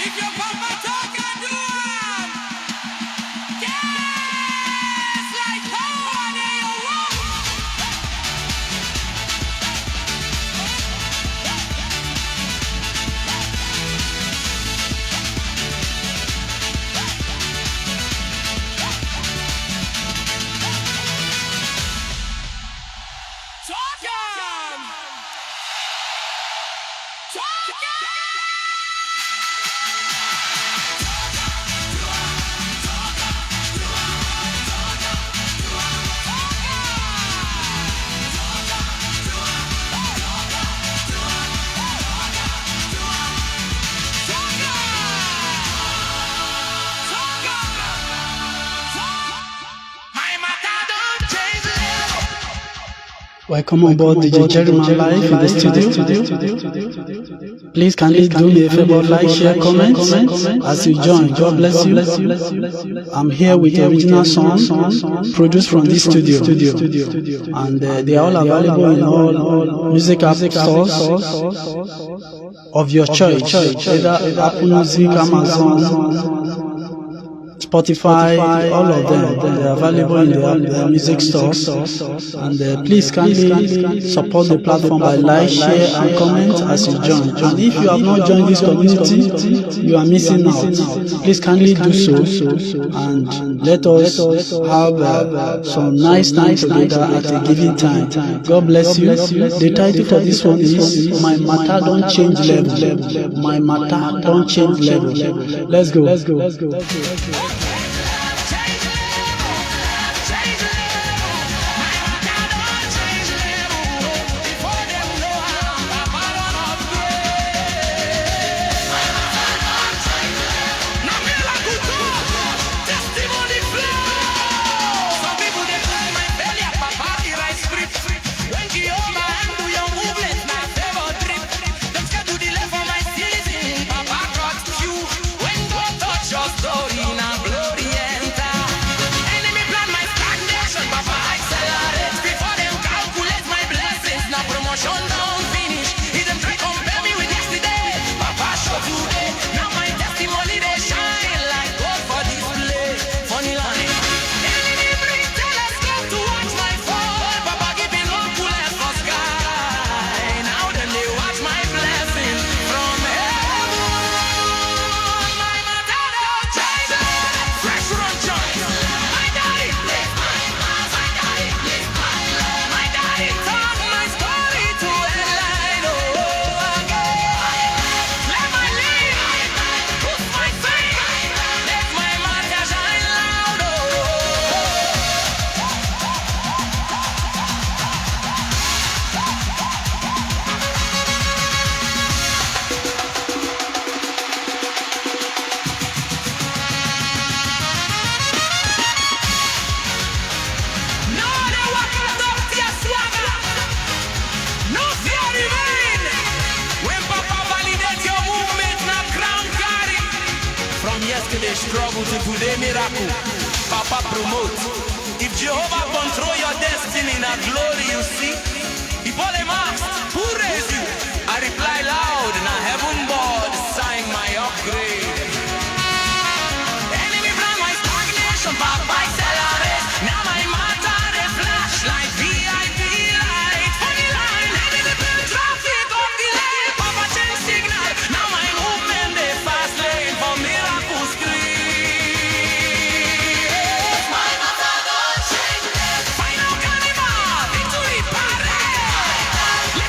If your papa talk and do am. Yes, like power in your womb. Talk am. Talk am. Welcome on board DJ Jerryman live in the studio. Please kindly do me a favor, like, share, comment as you join. God bless you. I'm here with the original songs produced from this studio, and they are all available in all music app stores of your choice, either Apple Music, Amazon, Spotify, all of them. They are available in the music stores. And please kindly support the platform by like, share, and comment as you join. And if you have not joined this community, you are missing out. Please kindly do so, and let us have some nice time together at a given time. God bless you. The title for this one is "My Matter Don't Change Level." My matter don't change level. Let's go. Yesterday struggle to today miracle. Papa promote. If Jehovah control your destiny in a glory, you see. If all them ask, who raised you? I reply loud, and a heaven board sign my upgrade. Enemy plan my stagnation, Papa accelerate. Now my matter they flash like VIP light. Funny line, enemy build traffic on delay. Papa change signal. Now my movement they fast lane for miracle scream. My matter don't change. Final carnival, victory parade.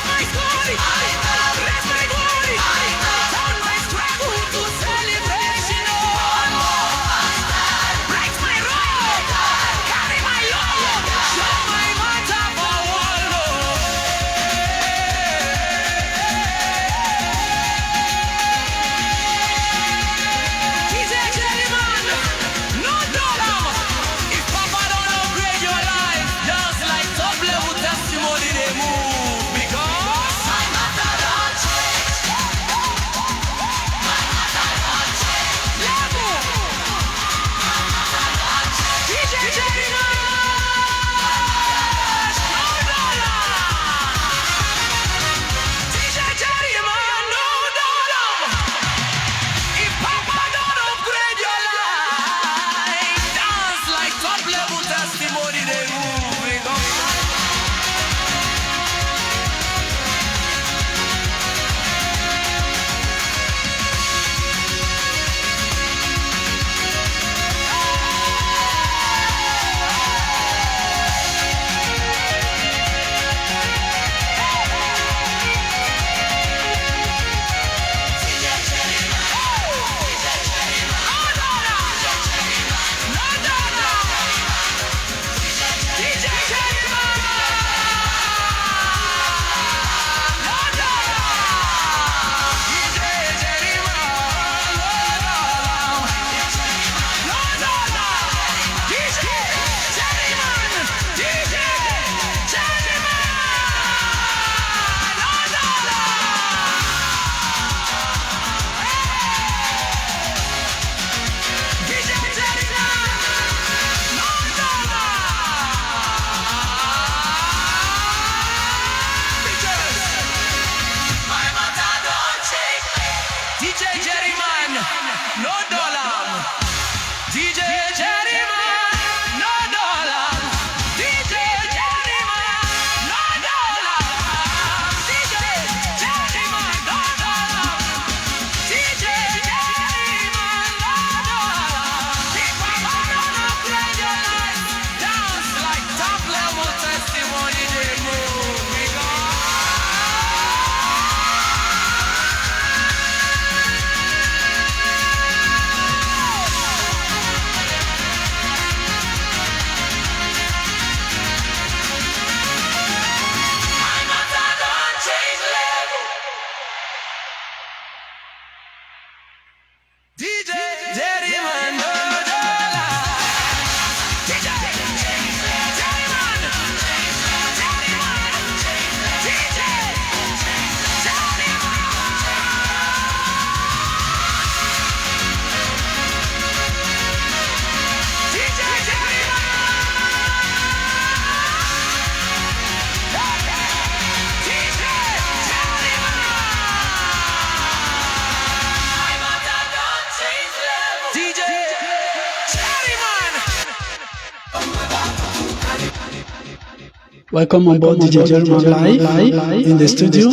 Welcome on board DJ Jerryman live in the studio.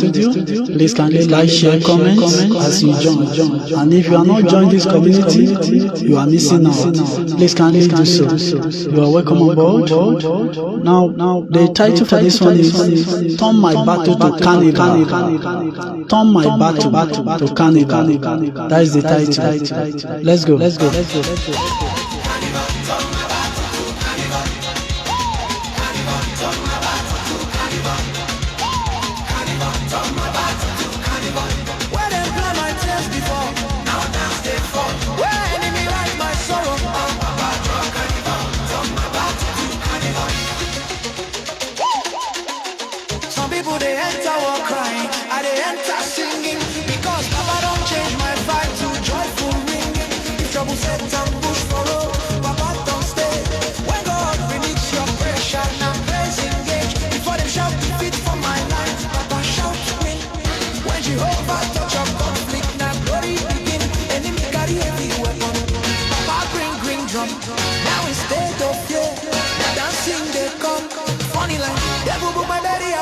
Please kindly like, share, comment as you join. And if you are not joined this community, you are missing out. Please kindly do so. You are welcome on board. Now the title for this one is Turn My Battle to Carnival. Turn My Battle to Carnival. That is the title. Let's go.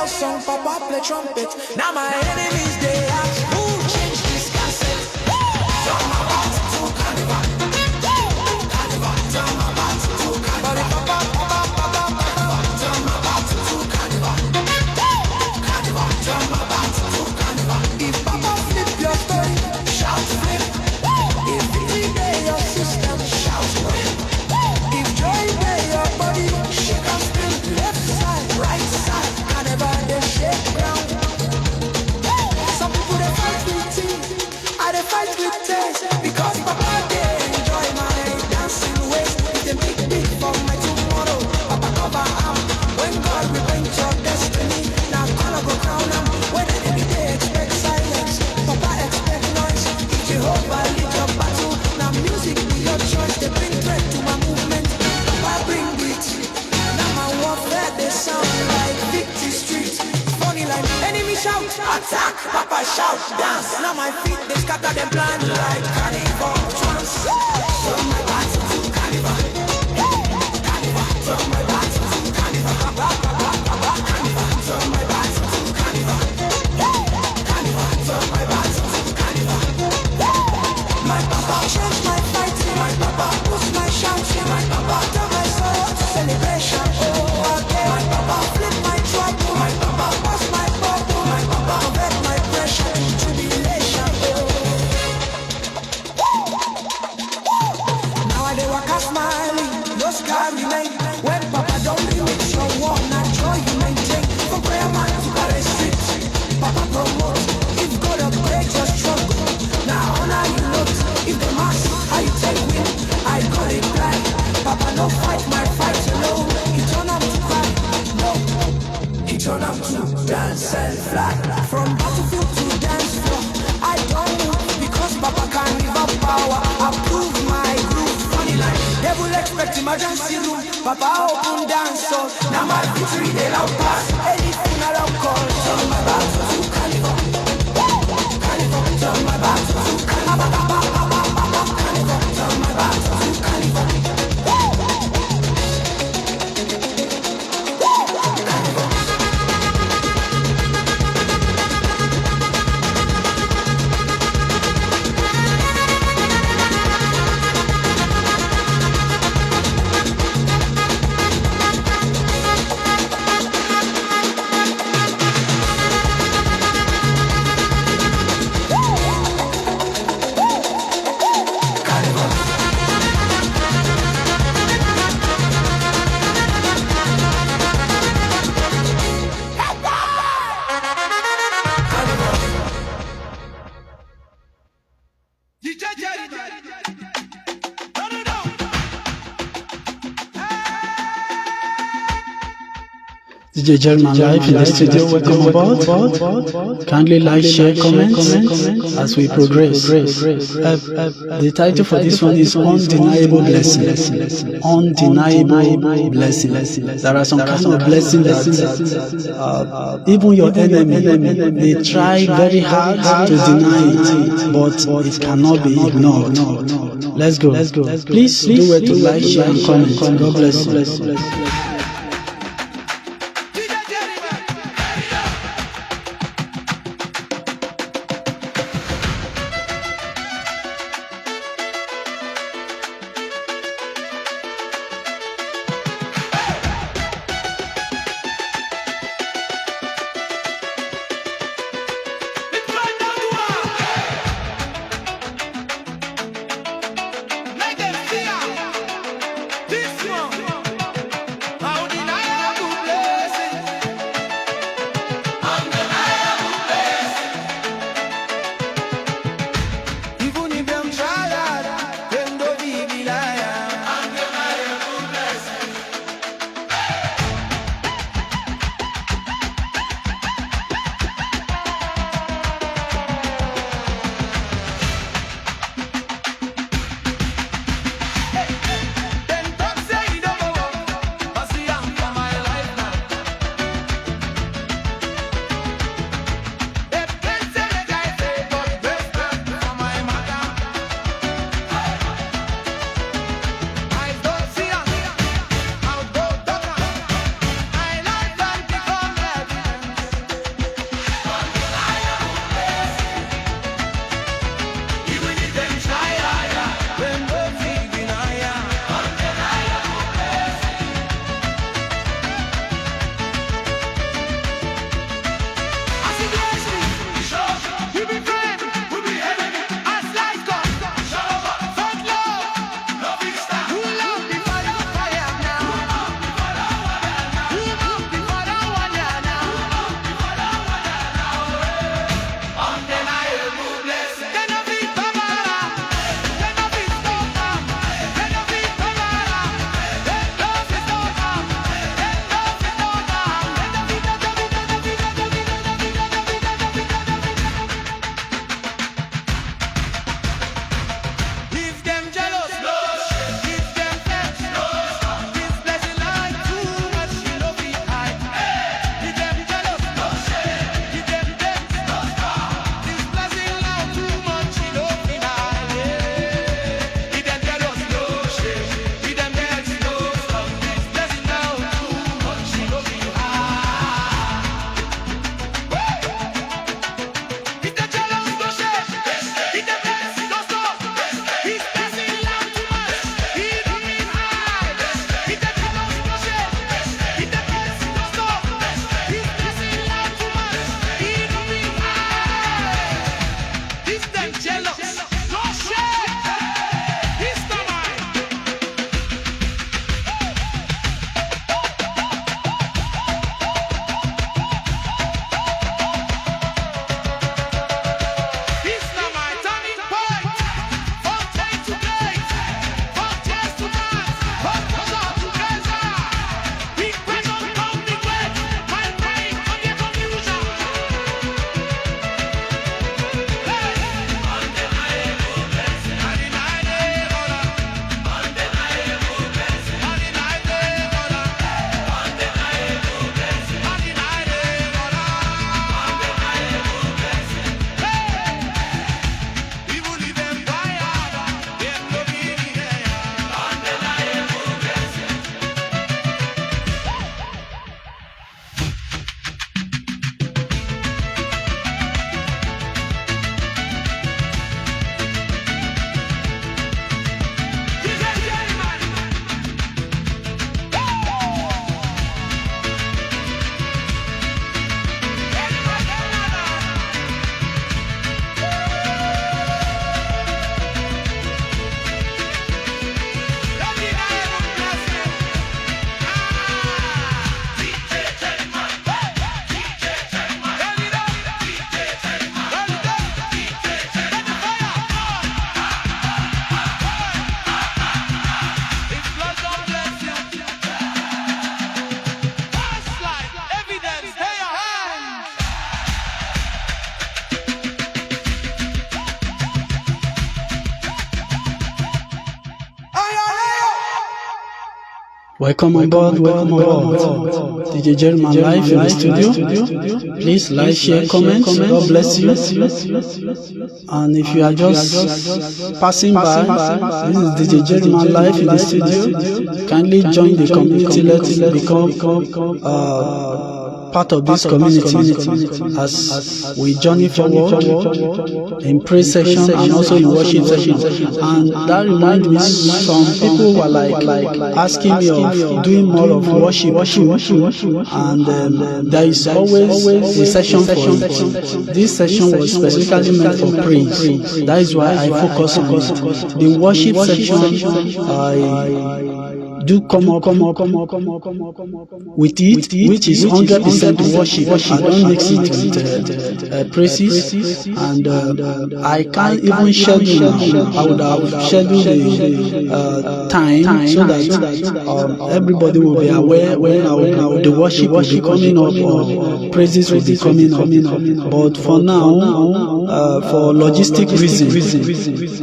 Song, Papa play trumpet. Now my enemies they ask who changed this cassette. Turn my back to carnival. Turn my back to carnival. Turn my back to carnival. Turn my back to carnival. If Papa flip your story, shout flip. If victory day your system, shout win. If joy day your body, shake and spin. Left side, right side. They shake ground. Some people they fight with teeth, I they fight with taste. Because Papa they enjoy my dancing ways. If they make big for my tomorrow, Papa cover am. When God repaint your destiny, now color go crown am. When enemy they expect silence, Papa expect noise. If Jehovah lead your battle, now music be your choice. They bring threat to my movement, Papa bring beat. Now my warfare they sound like victory street. Enemy shout, attack, Papa shout, dance. Now my feet, they scatter them blind like carnival trance. Turn my back to carnival. Carnival, turn my back to carnival. Carnival, turn my back to carnival. Carnival, turn my back to carnival. My Papa changed my fighting. My Papa puts my shouting. My Papa turn my soul to celebration. Oh, again. My Papa flip my trouble. My Papa pass my bubble. My Papa convert my pressure to tribulation. Now I dey walk smiling, no scar remain. When Papa don't limit your walk, not joy you maintain. From prayer man to carry street, Papa promote. If God upgrade your struggle, now honor you look. If the mass, how you take win, I got it blind. Papa no fight my fight alone. He turn up to cry, no. He turn up to dance and fly. From battlefield to dance floor, I don't move because Papa can't give up power. I prove my groove. Funny like devil expect emergency room. Papa open dance so now my victory they loud pass. Anything I love call. Turn my back to carnival. Carnival, turn my back to carnival. Carnival, turn my back to carnival. DJ Jerryman live in the studio. Welcome aboard. Kindly like, share, comment as we progress. The title for this one is Undeniable Blessing. Undeniable Blessing. There are some kind of blessing that even your enemy, they try very hard to deny it, but it cannot be ignored. Let's go. Please do it to like, share, and comment. God bless you. Welcome on board. DJ Jerryman live in the studio. Please like, share, comment. God bless you. And if you are just passing by, this is DJ Jerryman live in the studio. Kindly join the community. Let's become part of this community as we journey forward in praise session and also in worship session. And that reminds me, some people were like asking me of doing more of worship, and there is always a session for it. This session was specifically meant for praise. That is why I focus on it. The worship section, I do come up with it, which is 100% worship. I don't mix it with praises, and I can't even schedule now. I would have scheduled the time so that everybody will be aware when the worship will be coming up or praises will be coming up. But for now, for logistic reasons,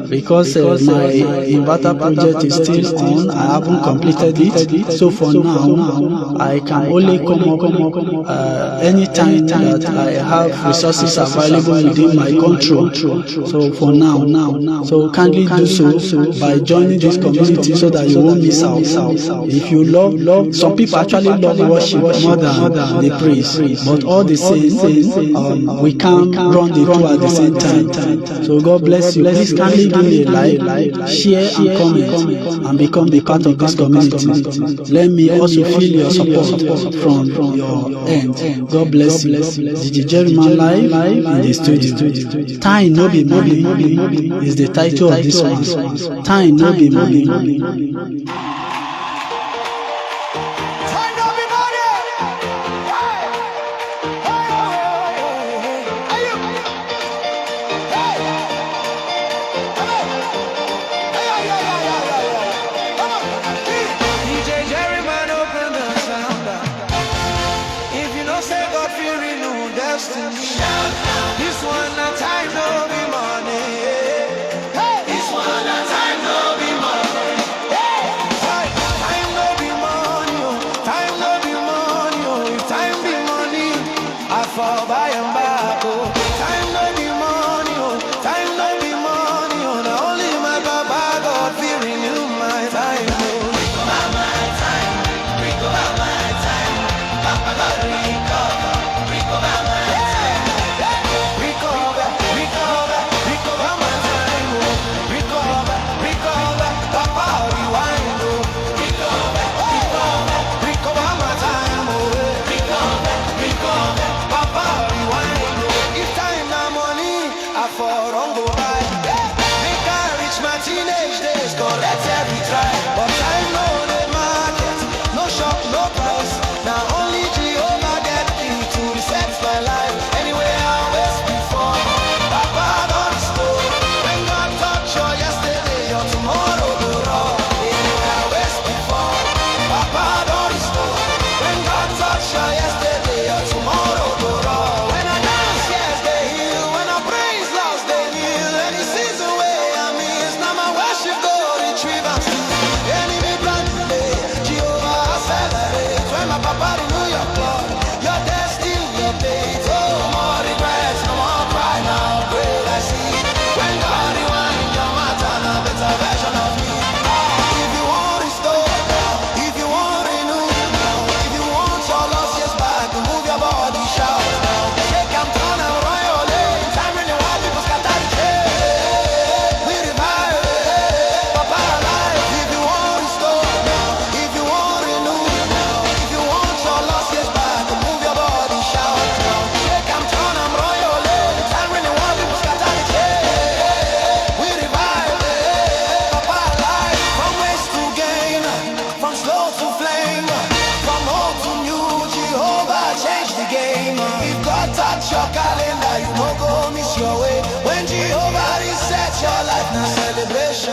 because my inverter project is still on, I haven't completed it. So for now, I can only come up anytime that I have resources available within my control. So for now, so kindly do so by joining this community so that you won't miss out. If you love, some people actually love worship more than the praise, but all the same, we can't run the two at the same time. So God bless you. Please kindly give me a like, share and comment, and become the part of this community. Let me also feel your support from your end. God bless you. DJ Jerryman live in the studio. Time no be money is the title of this one. Time no be money. This one a time no be money. This one a time no be money. Time no be money. Time no be money. If time be money, I fall by and back. Time no be money. Time no be money. Now only my Baba God will renew my time. Recover my time. Recover my time. Papa God recover. Recover my time.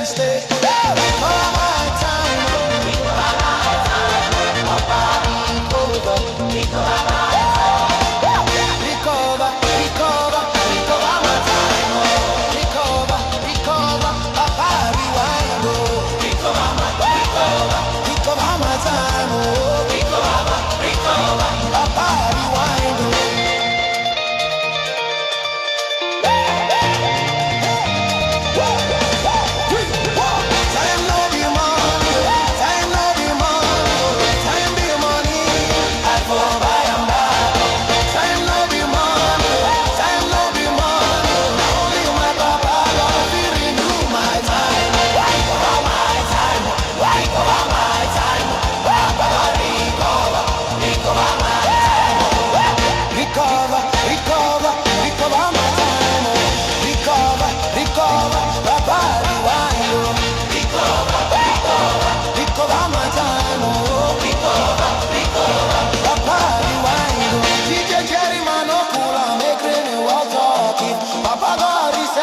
Stay. Recover my time.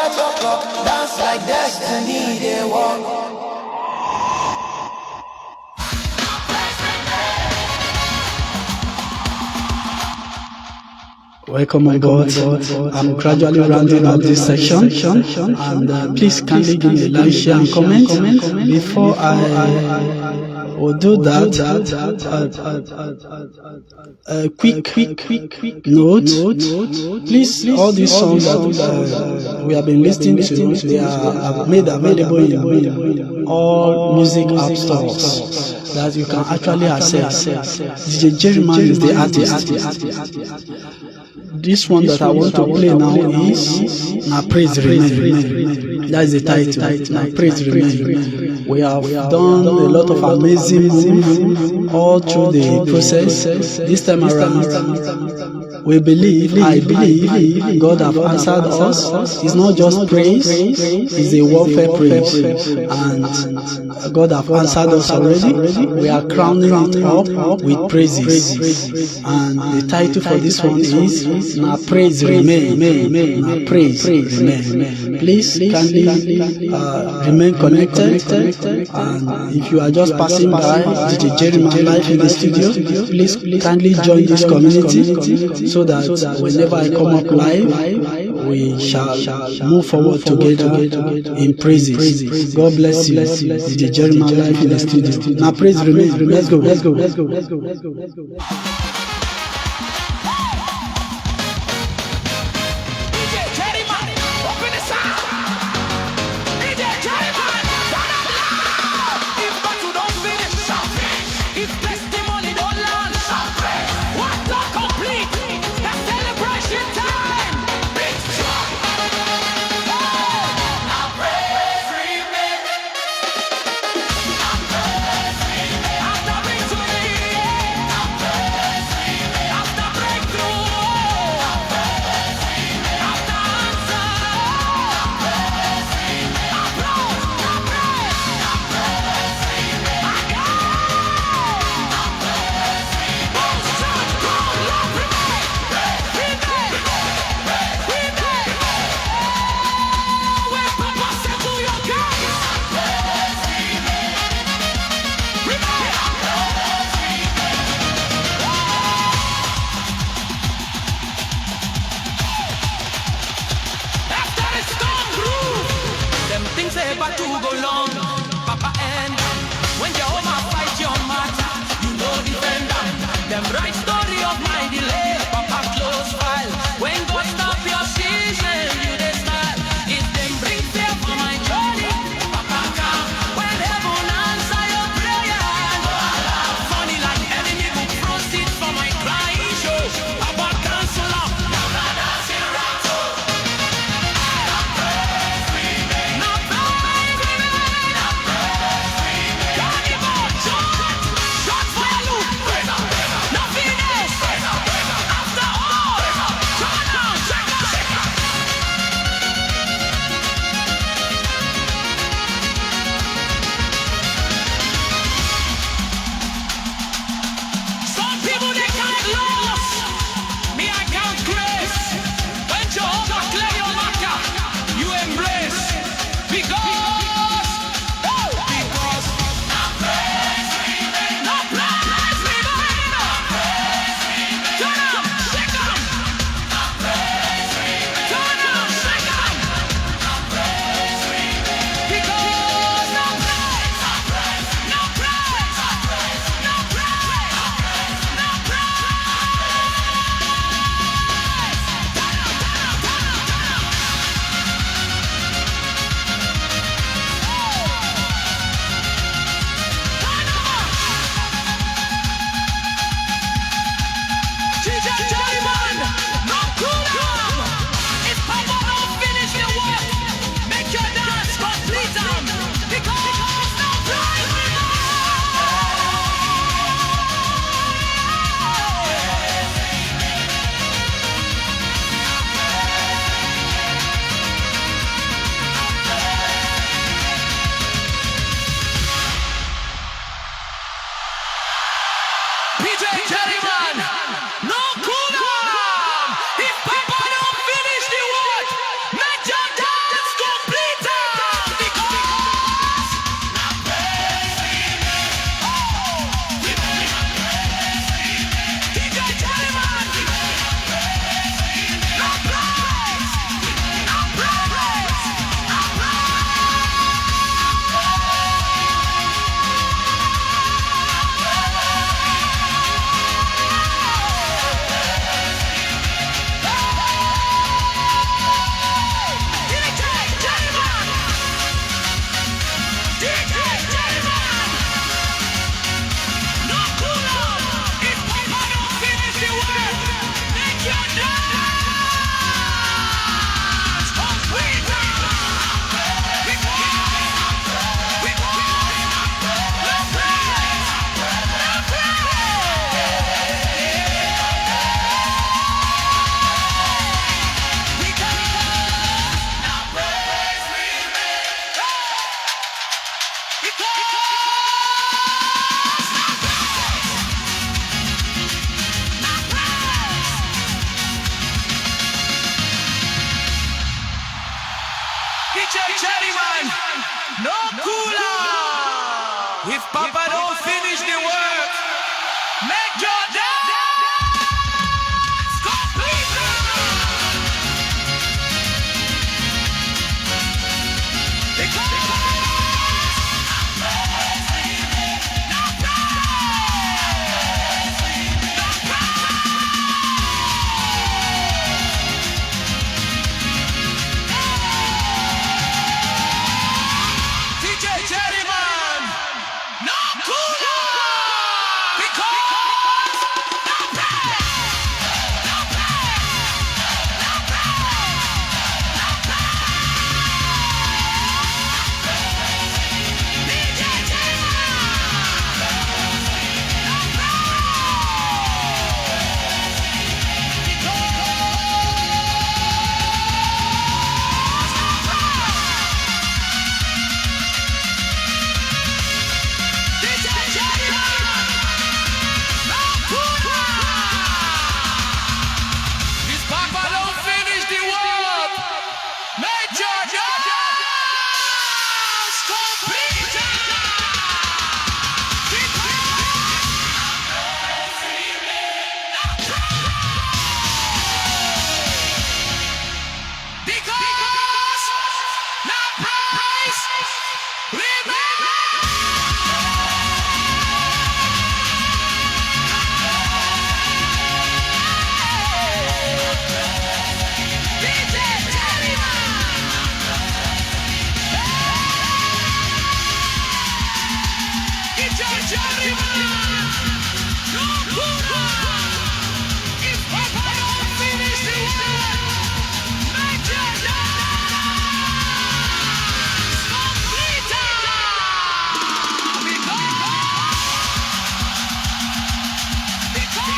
at your clock. Dance like destiny, they walk. Welcome on board. I'm gradually rounding up this section, and please kindly give me a like, share, and comment. Before I will do that, a quick note. Please, all these songs that we have been listening to, they are made available in all music app stores that you can actually access. DJ Jerryman is the artist. This one that I want to play now is Na Praise Remain. That is the title. Na Praise Remain. We have done a lot of amazing moves all through the process. This time around, I believe God have answered us. It's not just praise, it's a warfare praise. And God have answered us already. We are crowning it up with praises. And the title for this one is Na Praise Remain. Na Praise Remain. Please kindly remain connected. And if you are just passing by DJ Jerryman live in the studio, please kindly join this community so that whenever I come up live, we shall move forward together in praises. God bless you. DJ Jerryman live in the studio. Now praise remain. Let's go. Praise DJ Jerryman, no cooler. If Papa don't finish the work, make your dance complete. Because DJ Jerryman, no cooler. Because no praise, no praise, no praise, DJ If Papa don't finish the work, make your dance complete. Because no praise If Papa don't finish the work, make your dance complete. Because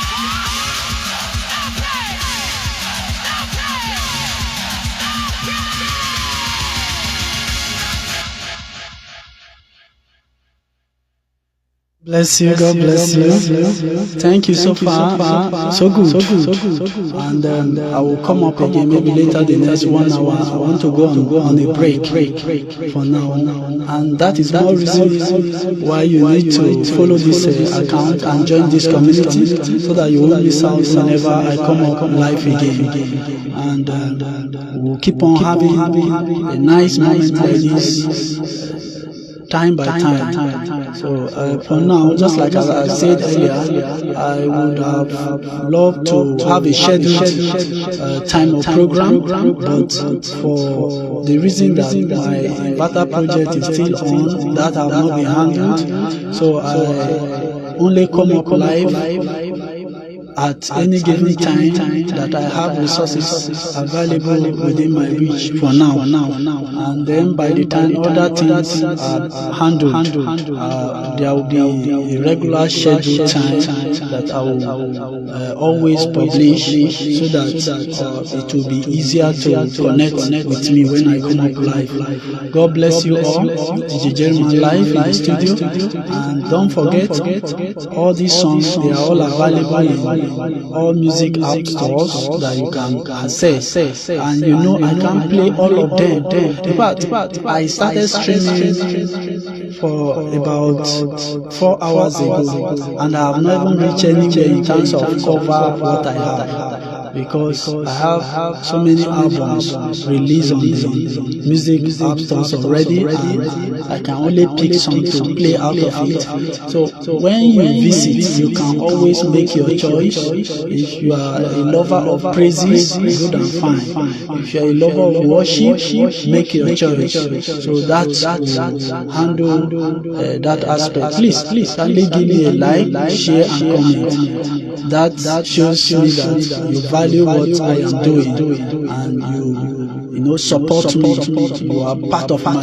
no praise, no praise, no praise. Bless you, God bless you. Thank you so far, so good. And I will come up again maybe later the next 1 hour. I want to go on a break for now. And that is one reason why you need to follow this account and join this community so that you won't miss out whenever I come up live again. And we'll keep on having a nice moment like this, time by time. So for now, just like as I said earlier, I would have loved to have a scheduled time of program, but for the reason that my inverter project is still on, that have not been handled, so I only come up live at any given time that I have resources available within my reach for now. And then by the time other things are handled, there will be a regular scheduled time that I will always publish so that it will be easier to connect with me when I come up live. God bless you all. DJ Jerryman live in the studio. And don't forget, all these songs, they are all available in all music app stores that you can access. And you know I can play all of them. In fact, I started streaming for about 4 hours ago, and I have not even reached anywhere in terms of cover what I have, because I have so many albums released on the music app stores already, and I can only pick some to play out of it. So when you visit, you can always make your choice. If you are a lover of praises, good and fine. If you are a lover of worship, make your choice. So that handle that aspect. Please kindly give me a like, share and comment. That shows me that you value what I am doing, and you support me. You are part of my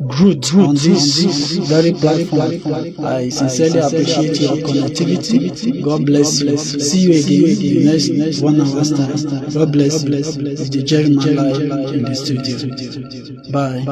growth on this very platform. I sincerely appreciate your connectivity. God bless you. See you again in the next 1 hour's time. God bless you. DJ Jerryman live in the studio. Bye.